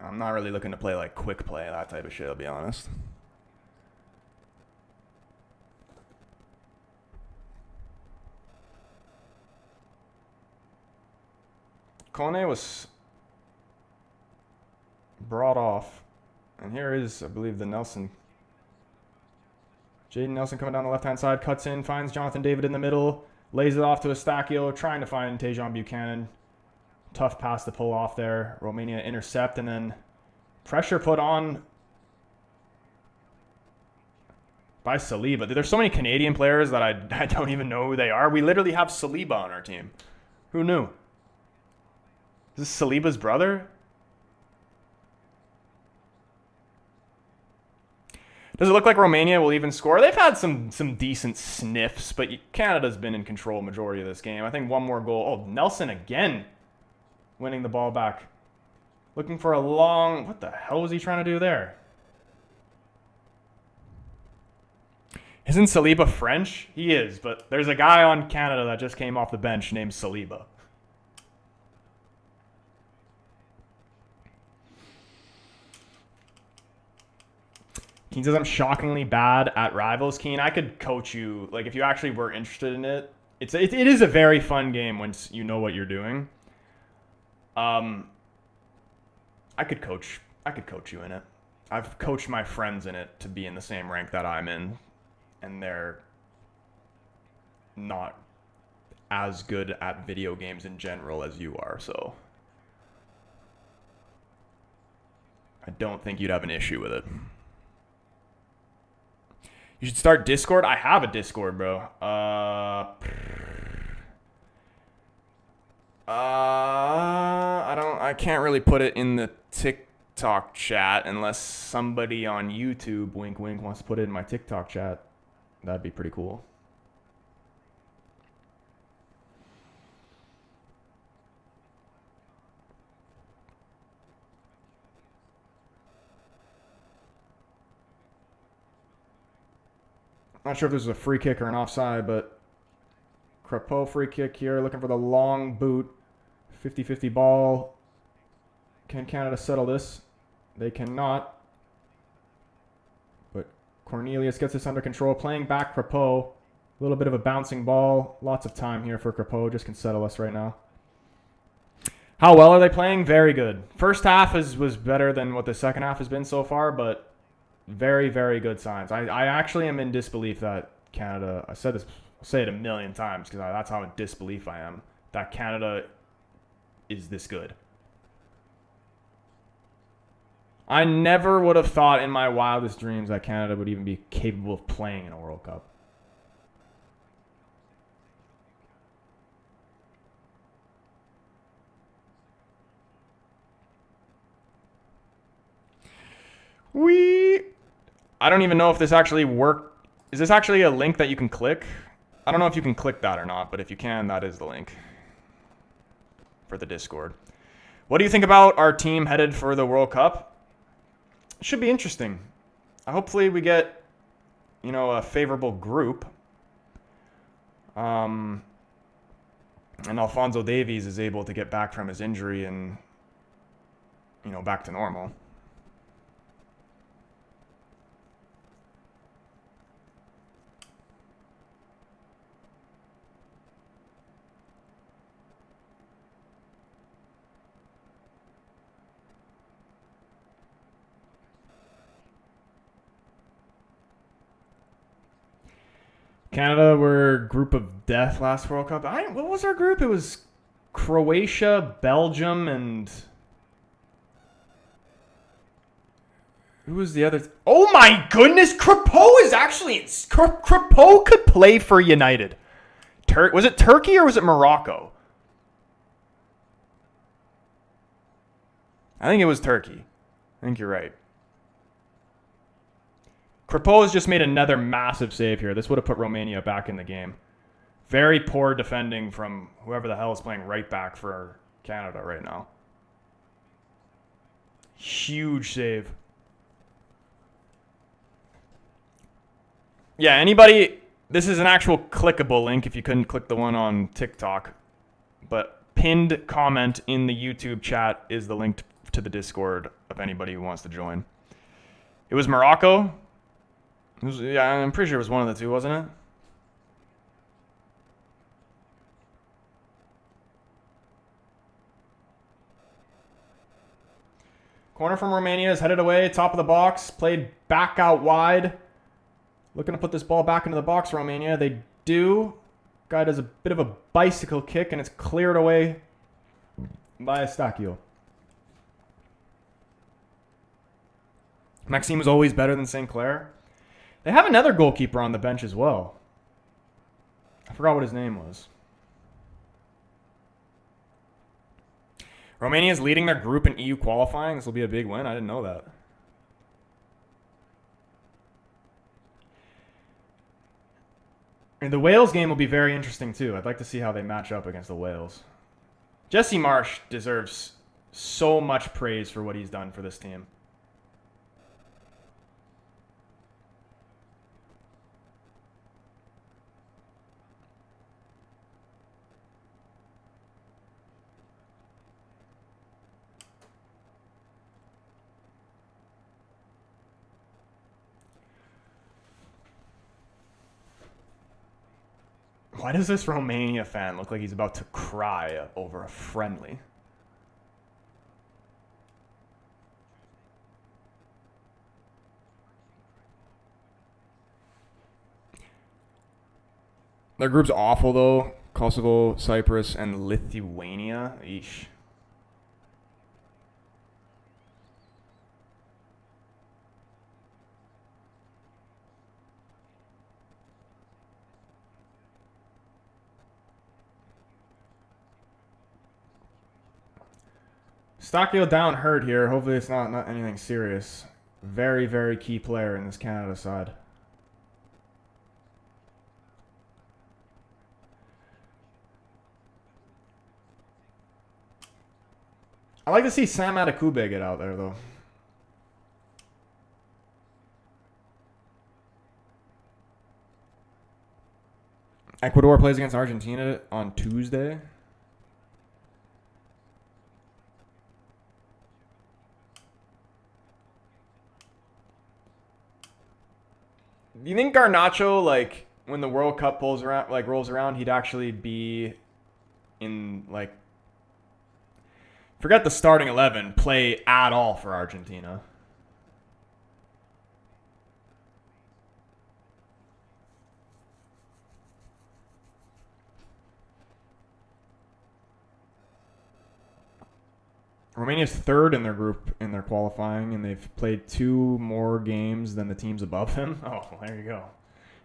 I'm not really looking to play like quick play, that type of shit, I'll be honest. Kone was brought off. And here is, I believe, the Nelson. Jaden Nelson coming down the left-hand side, cuts in, finds Jonathan David in the middle, lays it off to Eustachio, trying to find Tejan Buchanan. Tough pass to pull off there. Romania intercept, and then pressure put on by Saliba. There's so many Canadian players that I don't even know who they are. We literally have Saliba on our team. Who knew? Is this Saliba's brother? Does it look like Romania will even score? They've had some decent sniffs, but Canada's been in control majority of this game. I think one more goal. Oh, Nelson again winning the ball back. Looking for a long... What the hell was he trying to do there? Isn't Saliba French? He is, but there's a guy on Canada that just came off the bench named Saliba. Keen says I'm shockingly bad at Rivals. Keen, I could coach you. Like, if you actually were interested in it, it is a very fun game once you know what you're doing. I could coach you in it. I've coached my friends in it to be in the same rank that I'm in, and they're not as good at video games in general as you are, so I don't think you'd have an issue with it. You should start Discord. I have a Discord, bro. I can't really put it in the TikTok chat unless somebody on YouTube, wink wink, wants to put it in my TikTok chat. That'd be pretty cool. Not sure if this is a free kick or an offside, but Crepeau free kick here, looking for the long boot. 50-50 ball. Can Canada settle this? They cannot. But Cornelius gets this under control, playing back Crepeau. A little bit of a bouncing ball. Lots of time here for Crepeau. Just can settle us right now. How well are they playing? Very good. First half was better than what the second half has been so far, but very, very good signs. I actually am in disbelief that Canada, I said this, I'll say it a million times because that's how in disbelief I am, that Canada is this good. I never would have thought in my wildest dreams that Canada would even be capable of playing in a World Cup. I don't even know if this actually worked. Is this actually a link that you can click? I don't know if you can click that or not, but if you can, that is the link for the Discord. What do you think about our team headed for the World Cup? It should be interesting. Hopefully we get, a favorable group. And Alphonso Davies is able to get back from his injury and, back to normal. Canada were group of death last World Cup. What was our group? It was Croatia, Belgium, and who was the other? Oh my goodness! Crepeau is actually Crepeau could play for United. Was it Turkey or was it Morocco? I think it was Turkey. I think you're right. Crepeau has just made another massive save here. This would have put Romania back in the game. Very poor defending from whoever the hell is playing right back for Canada right now. Huge save. Yeah, anybody... This is an actual clickable link if you couldn't click the one on TikTok. But pinned comment in the YouTube chat is the link to the Discord of anybody who wants to join. It was Morocco. Yeah, I'm pretty sure it was one of the two, wasn't it? Corner from Romania is headed away, top of the box, played back out wide. Looking to put this ball back into the box, Romania. They do. Guy does a bit of a bicycle kick, and it's cleared away by Stachio. Maxime was always better than St. Clair. They have another goalkeeper on the bench as well. I forgot what his name was. Romania is leading their group in EU qualifying. This will be a big win. I didn't know that. And the Wales game will be very interesting too. I'd like to see how they match up against the Wales. Jesse Marsch deserves so much praise for what he's done for this team. Why does this Romania fan look like he's about to cry over a friendly? Their group's awful, though. Kosovo, Cyprus, and Lithuania. Eesh. Stachio down hurt here. Hopefully it's not anything serious. Very, very key player in this Canada side. I like to see Sam Adekugbe get out there, though. Ecuador plays against Argentina on Tuesday. Do you think Garnacho, like, when the World Cup rolls around, he'd actually be in, like, forget the starting 11, play at all for Argentina? Romania's third in their group in their qualifying, and they've played 2 more games than the teams above them. Oh, there you go.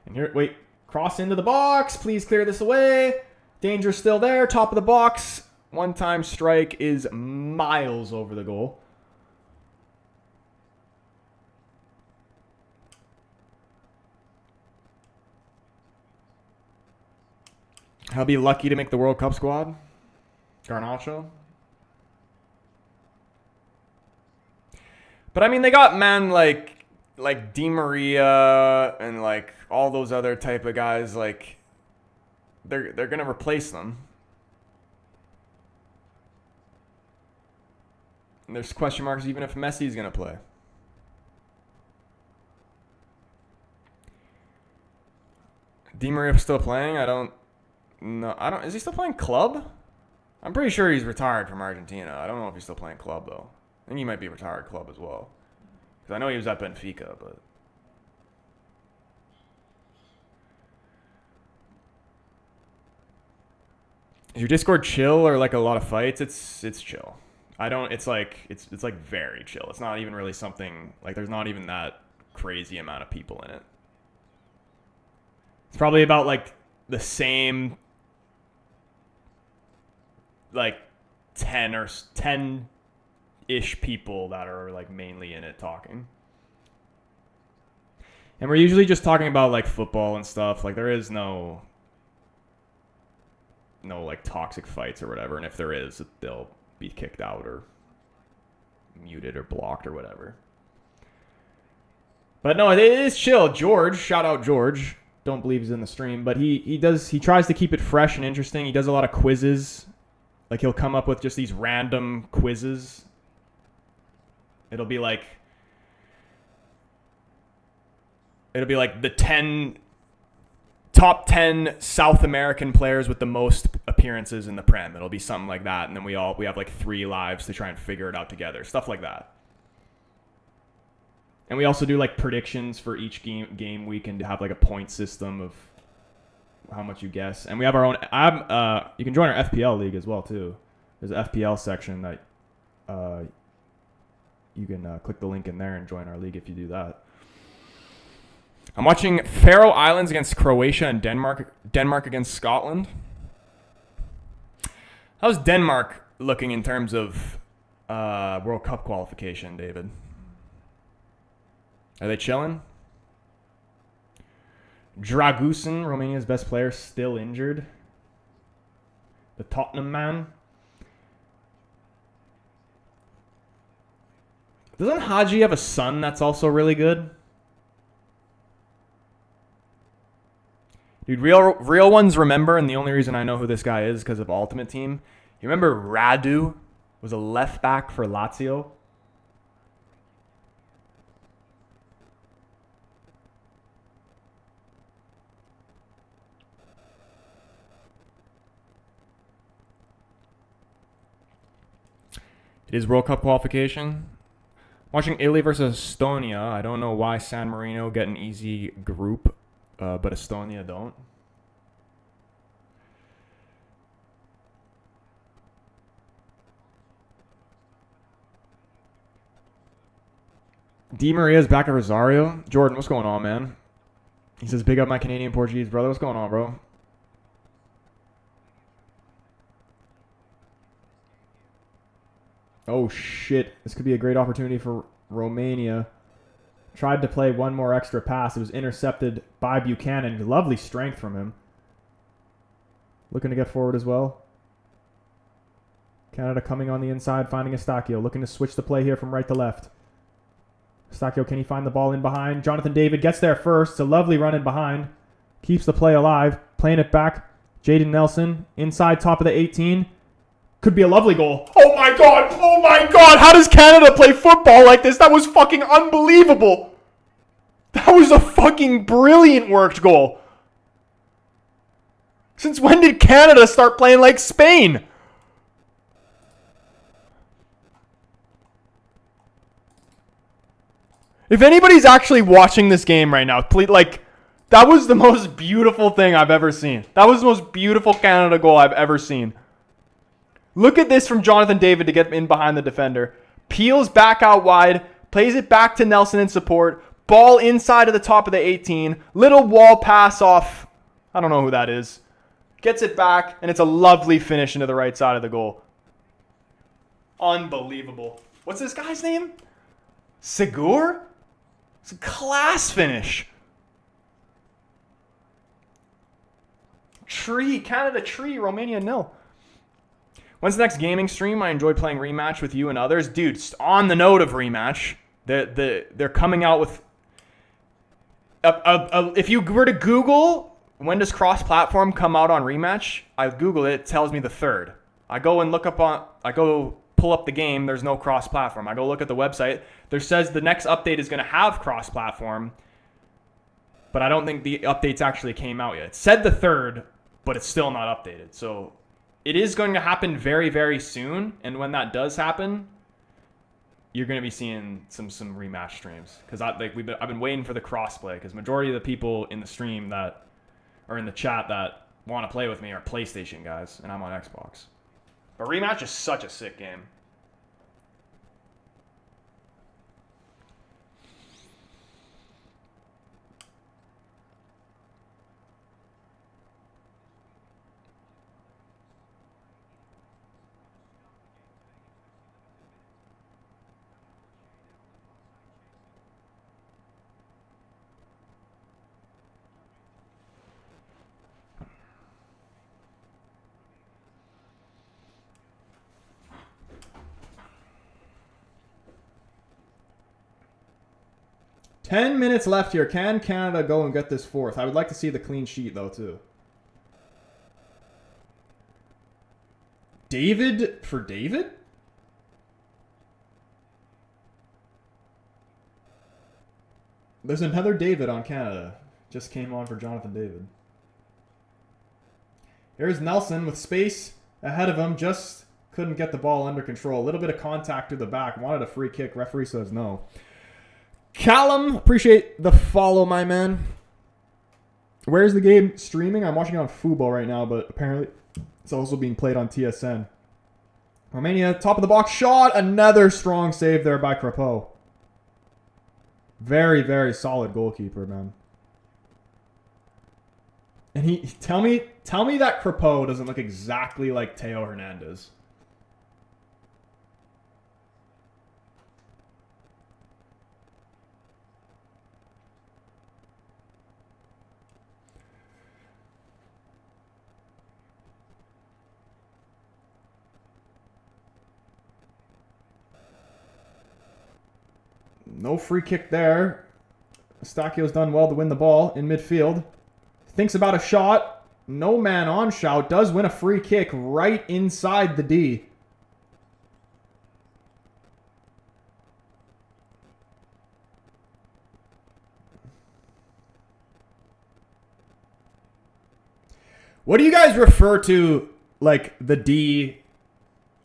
And here, wait, cross into the box. Please clear this away. Danger's still there. Top of the box. One-time strike is miles over the goal. I'll be lucky to make the World Cup squad. Garnacho. But I mean, they got men like Di Maria and like all those other type of guys. Like they're gonna replace them. And there's question marks even if Messi's gonna play. Di Maria still playing? I don't. Is he still playing club? I'm pretty sure he's retired from Argentina. I don't know if he's still playing club though. I think he might be retired club as well. Because I know he was at Benfica, but... Is your Discord chill or like a lot of fights? It's chill. It's like very chill. It's not even really something... Like there's not even that crazy amount of people in it. It's probably about like the same... Like 10-ish people that are like mainly in it talking. And we're usually just talking about like football and stuff. Like there is no like toxic fights or whatever. And if there is, they'll be kicked out or muted or blocked or whatever. But no, it is chill. George, shout out George. Don't believe he's in the stream, but he tries to keep it fresh and interesting. He does a lot of quizzes. Like he'll come up with just these random quizzes. It'll be like the top 10 South American players with the most appearances in the Prem. It'll be something like that, and then we have like 3 lives to try and figure it out together. Stuff like that. And we also do like predictions for each game week and have like a point system of how much you guess. And we have our own you can join our FPL league as well too. There's an FPL section that you can click the link in there and join our league if you do that. I'm watching Faroe Islands against Croatia and Denmark against Scotland. How's Denmark looking in terms of World Cup qualification, David? Are they chilling? Dragusin, Romania's best player, still injured. The Tottenham man. Doesn't Haji have a son that's also really good? Dude, real ones remember, and the only reason I know who this guy is because of Ultimate Team. You remember Radu was a left back for Lazio? It is World Cup qualification. Watching Italy versus Estonia. I don't know why San Marino get an easy group, but Estonia don't. Di Maria's back at Rosario. Jordan, what's going on, man? He says, big up my Canadian Portuguese brother. What's going on, bro? Oh, shit. This could be a great opportunity for Romania. Tried to play one more extra pass. It was intercepted by Buchanan. Lovely strength from him. Looking to get forward as well. Canada coming on the inside, finding Eustachio. Looking to switch the play here from right to left. Eustachio, can he find the ball in behind? Jonathan David gets there first. It's a lovely run in behind. Keeps the play alive. Playing it back. Jaden Nelson inside top of the 18. Could be a lovely goal. Oh my god! Oh my god! How does Canada play football like this? That was fucking unbelievable! That was a fucking brilliant worked goal. Since when did Canada start playing like Spain? If anybody's actually watching this game right now, please, like, that was the most beautiful thing I've ever seen. That was the most beautiful Canada goal I've ever seen. Look at this from Jonathan David to get in behind the defender. Peels back out wide, plays it back to Nelson in support. Ball inside of the top of the 18. Little wall pass off. I don't know who that is. Gets it back, and it's a lovely finish into the right side of the goal. Unbelievable. What's this guy's name? Sigur? It's a class finish. Canada 3, Romania 0. When's the next gaming stream? I enjoy playing Rematch with you and others. Dude, on the note of Rematch, they're coming out with... if you were to Google, when does cross-platform come out on Rematch? I Google it, it tells me the 3rd. I go pull up the game, there's no cross-platform. I go look at the website, there says the next update is going to have cross-platform, but I don't think the updates actually came out yet. It said the 3rd, but it's still not updated. So it is going to happen very, very soon, and when that does happen, you're going to be seeing some Rematch streams. Because I've been waiting for the crossplay, because majority of the people in the stream that are in the chat that want to play with me are PlayStation guys, and I'm on Xbox. But Rematch is such a sick game. Ten minutes left here. Can Canada go and get this 4th? I would like to see the clean sheet, though, too. David for David? There's another David on Canada. Just came on for Jonathan David. Here's Nelson with space ahead of him. Just couldn't get the ball under control. A little bit of contact to the back. Wanted a free kick. Referee says no. Callum, appreciate the follow, my man. Where's the game streaming? I'm watching it on Fubo right now, but apparently it's also being played on TSN. Romania, top of the box shot. Another strong save there by Crapeau. Very, very solid goalkeeper, man. And tell me that Crapeau doesn't look exactly like Teo Hernandez. No free kick there. Stachio's done well to win the ball in midfield. Thinks about a shot. No man on shout. Does win a free kick right inside the D. What do you guys refer to, like, the D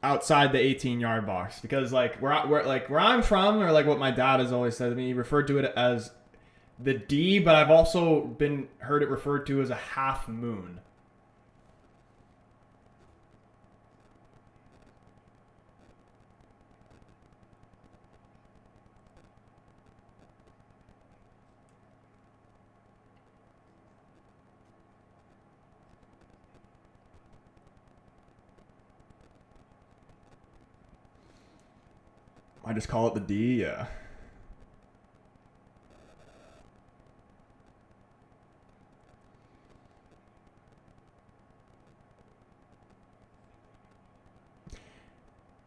outside the 18-yard box? Because like where I'm from, or like what my dad has always said to me, he referred to it as the D, but I've also heard it referred to as a half moon. I just call it the D, yeah.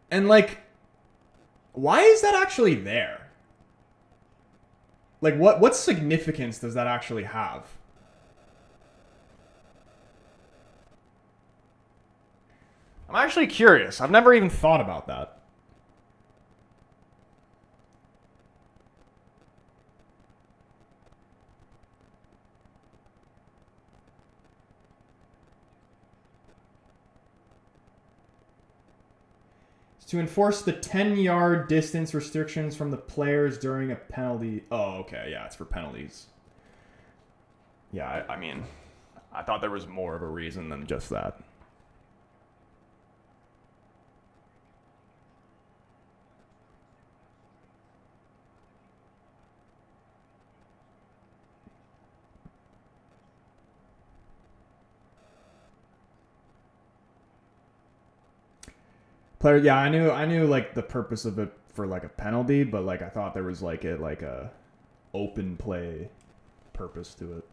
And like, why is that actually there? Like, what significance does that actually have? I'm actually curious. I've never even thought about that. To enforce the 10-yard distance restrictions from the players during a penalty. Oh, okay. Yeah, it's for penalties. Yeah, I mean, I thought there was more of a reason than just that. Player, yeah, I knew like the purpose of it for like a penalty, but like I thought there was like a open play purpose to it.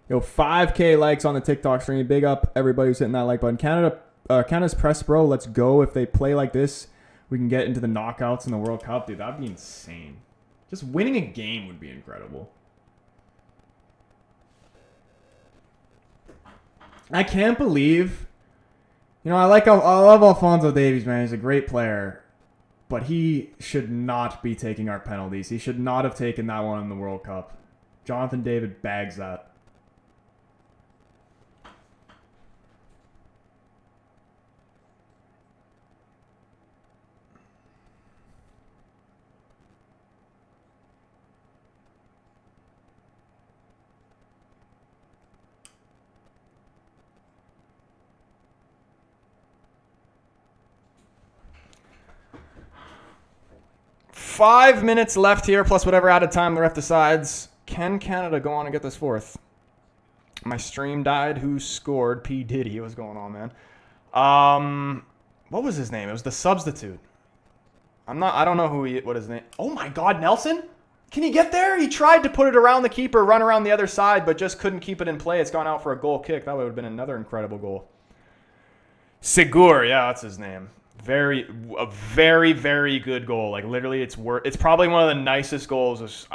Yo, 5K likes on the TikTok stream. Big up everybody who's hitting that like button. Canada's press, bro. Let's go. If they play like this, we can get into the knockouts in the World Cup. Dude, that'd be insane. Just winning a game would be incredible. I can't believe, I love Alphonso Davies, man. He's a great player, but he should not be taking our penalties. He should not have taken that one in the World Cup. Jonathan David bags that. Five minutes left here, plus whatever added time the ref decides. Can Canada go on and get this fourth? My stream died. Who scored? P. Diddy. What's going on, man? What was his name? It was the substitute. I don't know what his name. Oh my God, Nelson? Can he get there? He tried to put it around the keeper, run around the other side, but just couldn't keep it in play. It's gone out for a goal kick. That would have been another incredible goal. Sigur, yeah, that's his name. Very, very good goal. Like literally, it's probably one of the nicest goals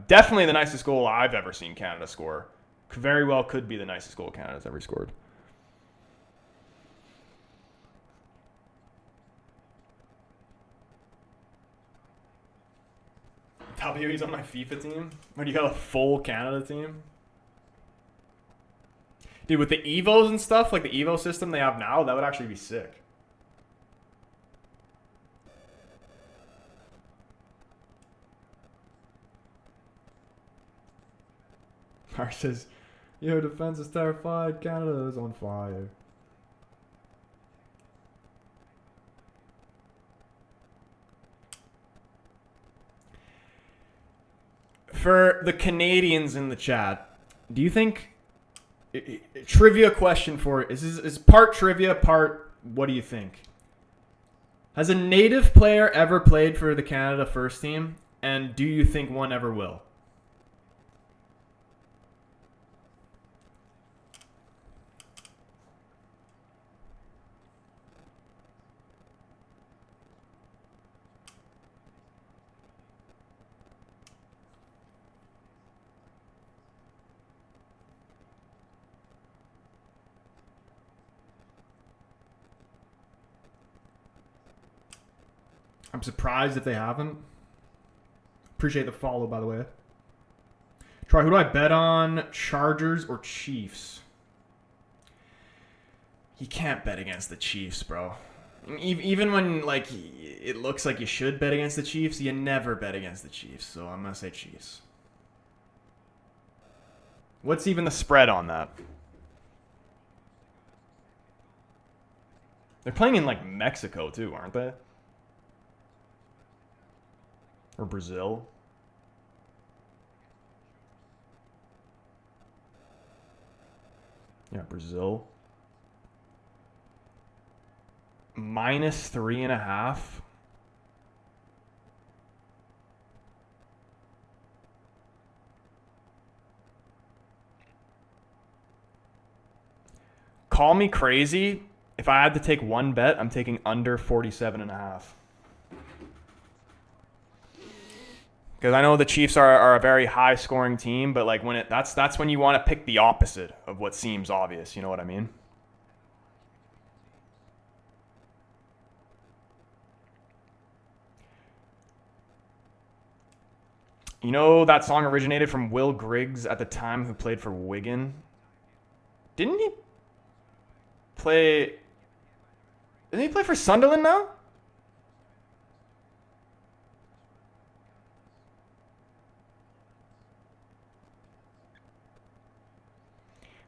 definitely the nicest goal I've ever seen Canada score. Very well could be the nicest goal Canada's ever scored. He's on my FIFA team. When you got a full Canada team. Dude, with the Evos and stuff, like the Evo system they have now, that would actually be sick. Mark says, yo, defense is terrified. Canada is on fire. For the Canadians in the chat, do you think... Trivia question for it. Is part trivia, part what do you think? Has a native player ever played for the Canada first team? And do you think one ever will? I'm surprised if they haven't. Appreciate the follow, by the way. Troy, who do I bet on? Chargers or Chiefs? You can't bet against the Chiefs, bro. Even when like it looks like you should bet against the Chiefs, you never bet against the Chiefs. So I'm gonna say Chiefs. What's even the spread on that? They're playing in like Mexico too, aren't they? Or Brazil. Yeah, Brazil. -3.5. Call me crazy. If I had to take one bet, I'm taking under 47.5. Because I know the Chiefs are a very high-scoring team, but like that's when you want to pick the opposite of what seems obvious. You know what I mean? You know that song originated from Will Griggs at the time, who played for Wigan. Didn't he? play... Didn't he play for Sunderland now?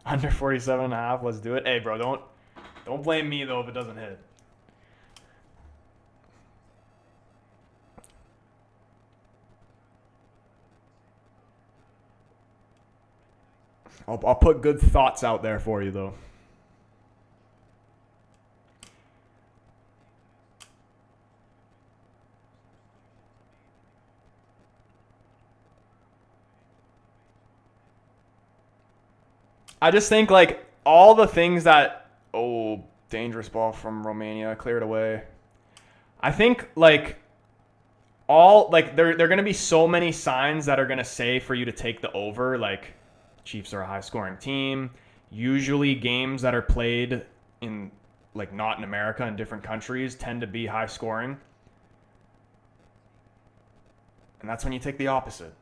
Under 47.5. Let's do it. Hey, bro, don't blame me, though, if it doesn't hit. I'll put good thoughts out there for you, though. I just think, like, all the things that... Oh, dangerous ball from Romania. Cleared away. I think, like... All... Like, there are going to be so many signs that are going to say for you to take the over. Like, Chiefs are a high-scoring team. Usually games that are played in... Like, not in America, in different countries, tend to be high-scoring. And that's when you take the opposite.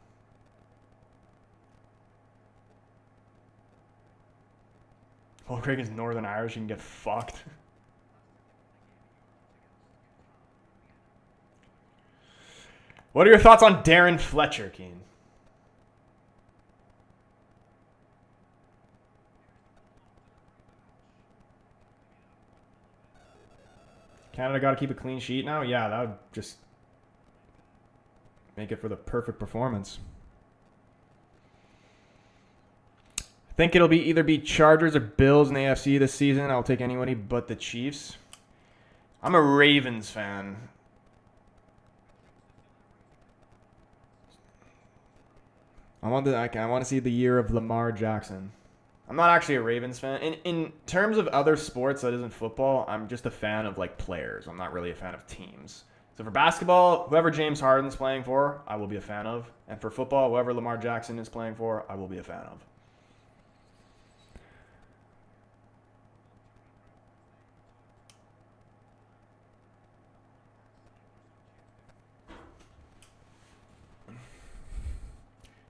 Paul Craig is Northern Irish. You can get fucked. What are your thoughts on Darren Fletcher, Keen? Canada got to keep a clean sheet now? Yeah, that would just make it for the perfect performance. I think it'll either be Chargers or Bills in the AFC this season. I'll take anybody but the Chiefs. I'm a Ravens fan. I want to see the year of Lamar Jackson. I'm not actually a Ravens fan. In terms of other sports that isn't football, I'm just a fan of like players. I'm not really a fan of teams. So for basketball, whoever James Harden's playing for, I will be a fan of. And for football, whoever Lamar Jackson is playing for, I will be a fan of.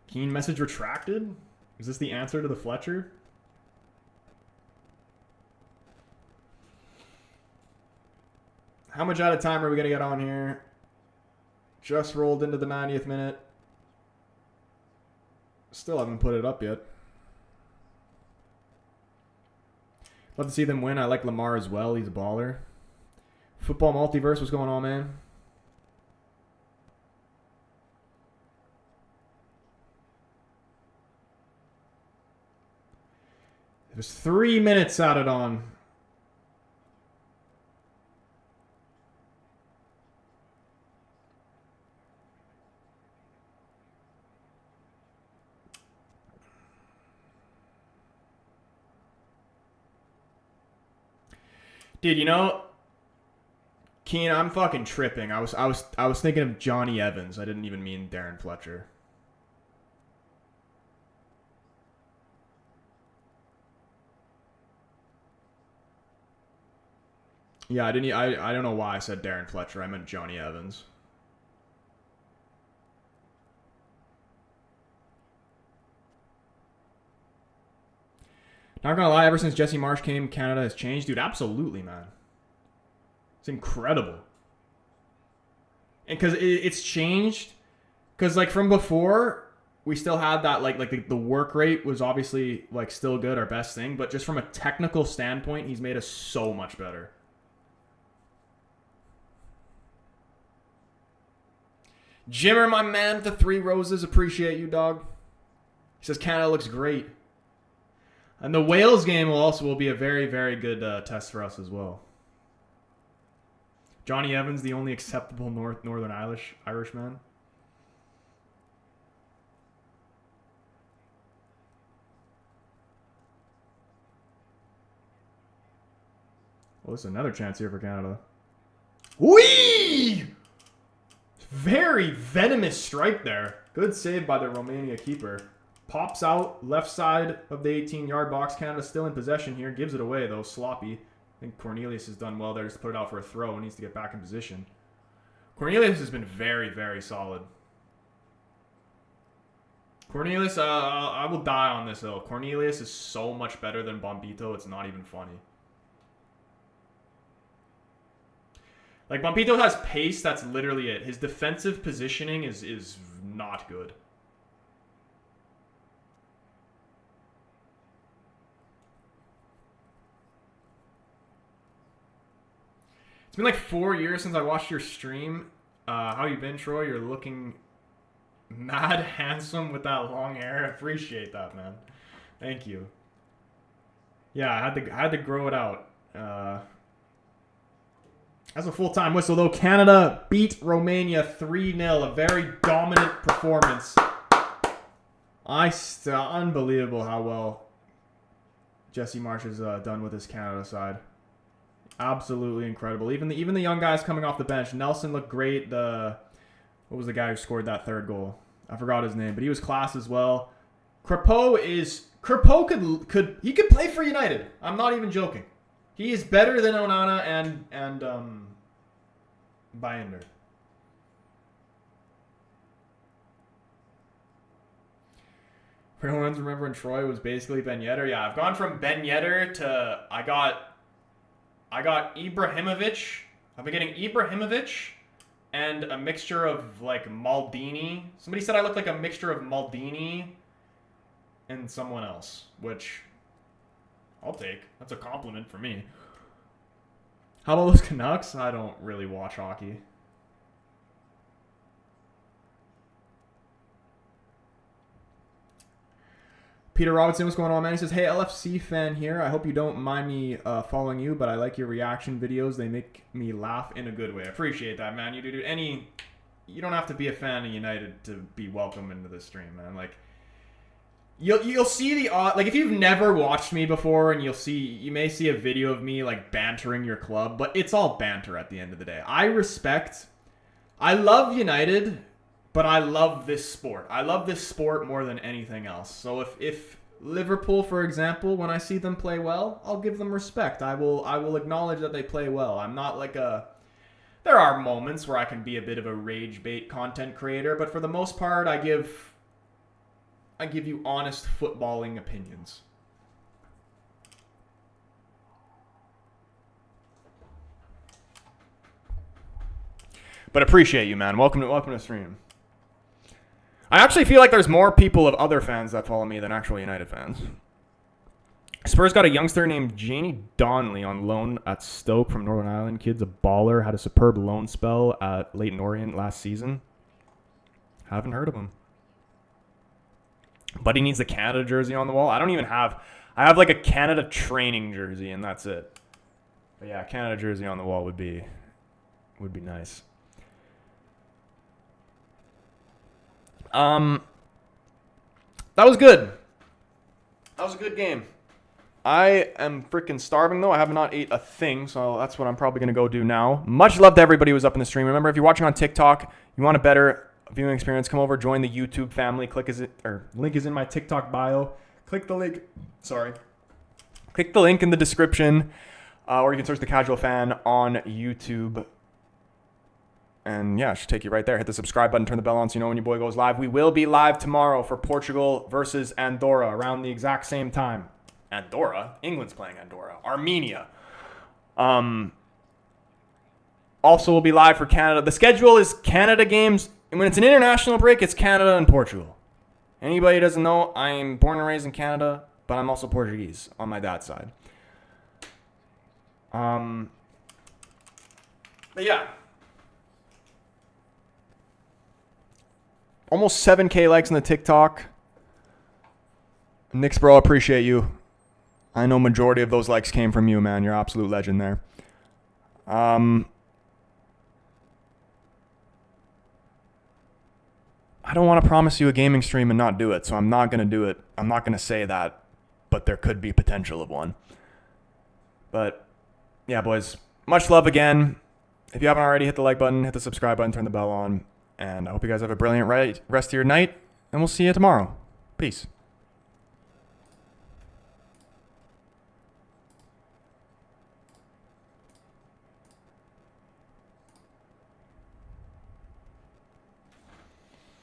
Keen message retracted? Is this the answer to the Fletcher? How much out of time are we going to get on here? Just rolled into the 90th minute. Still haven't put it up yet. Love to see them win. I like Lamar as well. He's a baller. Football multiverse, what's going on, man? There's 3 minutes added on. Dude, you know, Keen, I'm fucking tripping. I was thinking of Johnny Evans. I didn't even mean Darren Fletcher. Yeah, I don't know why I said Darren Fletcher. I meant Johnny Evans. Not gonna lie, ever since Jesse Marsh came, Canada has changed. Dude, absolutely, man. It's incredible. And because it's changed. Because, like, from before, we still had that, like the work rate was obviously, like, still good, our best thing. But just from a technical standpoint, he's made us so much better. Jimmer, my man, with the 3 roses. Appreciate you, dog. He says Canada looks great. And the Wales game will be a very, very good test for us as well. Johnny Evans, the only acceptable Northern Irishman. Well, this is another chance here for Canada. Whee! Very venomous strike there. Good save by the Romania keeper. Pops out, left side of the 18-yard box. Canada still in possession here. Gives it away, though. Sloppy. I think Cornelius has done well there just to put it out for a throw and needs to get back in position. Cornelius has been very, very solid. Cornelius, I will die on this, though. Cornelius is so much better than Bombito. It's not even funny. Like, Bompito has pace, that's literally it. His defensive positioning is not good. It's been like 4 years since I watched your stream. How you been, Troy? You're looking mad handsome with that long hair. I appreciate that, man. Thank you. Yeah, I had to grow it out. That's a full-time whistle, though. Canada beat Romania 3-0. A very dominant performance. Unbelievable how well Jesse Marsh has done with his Canada side. Absolutely incredible. Even the young guys coming off the bench. Nelson looked great. What was the guy who scored that third goal? I forgot his name, but he was class as well. Crepeau could play for United. I'm not even joking. He is better than Onana and Binder. For anyone who's remembering, Troy was basically Ben Yedder. Yeah, I've gone from Ben Yedder to I got Ibrahimovic. I've been getting Ibrahimovic and a mixture of like Maldini. Somebody said I look like a mixture of Maldini and someone else, which I'll take. That's a compliment for me. How about those Canucks? I don't really watch hockey. Peter Robinson, what's going on, man? He says, hey, LFC fan here. I hope you don't mind me following you, but I like your reaction videos. They make me laugh in a good way. I appreciate that, man. You don't have to be a fan of United to be welcome into the stream, man. Like, You'll see the like if you've never watched me before, and you may see a video of me like bantering your club, but it's all banter at the end of the day. I love United, but I love this sport. I love this sport more than anything else. So if Liverpool, for example, when I see them play well, I'll give them respect. I will acknowledge that they play well. I'm not like there are moments where I can be a bit of a rage bait content creator, but for the most part, I give you honest footballing opinions. But appreciate you, man. Welcome to stream. I actually feel like there's more people of other fans that follow me than actual United fans. Spurs got a youngster named Janie Donnelly on loan at Stoke from Northern Ireland. Kid's a baller. Had a superb loan spell at Leyton Orient last season. Haven't heard of him. But he needs the Canada jersey on the wall. I have like a Canada training jersey, and that's it. But yeah, Canada jersey on the wall would be nice. That was good. That was a good game. I am freaking starving, though. I have not ate a thing, so that's what I'm probably going to go do now. Much love to everybody who's up in the stream. Remember, if you're watching on TikTok, you want a better viewing experience, come over, join the YouTube family. Link is in my TikTok bio. Click the link. Click the link in the description, or you can search The Casual Fan on YouTube. And yeah, it should take you right there. Hit the subscribe button, turn the bell on so you know when your boy goes live. We will be live tomorrow for Portugal versus Andorra around the exact same time. Andorra? England's playing Andorra. Armenia. Also, we'll be live for Canada. The schedule is Canada games. And when it's an international break, it's Canada and Portugal. Anybody who doesn't know, I'm born and raised in Canada, but I'm also Portuguese on my dad's side. But yeah. Almost 7K likes on the TikTok. Nix, bro, appreciate you. I know majority of those likes came from you, man. You're an absolute legend there. I don't want to promise you a gaming stream and not do it, so I'm not going to do it. I'm not going to say that, but there could be potential of one. But, yeah, boys, much love again. If you haven't already, hit the like button, hit the subscribe button, turn the bell on, and I hope you guys have a brilliant rest of your night, and we'll see you tomorrow. Peace.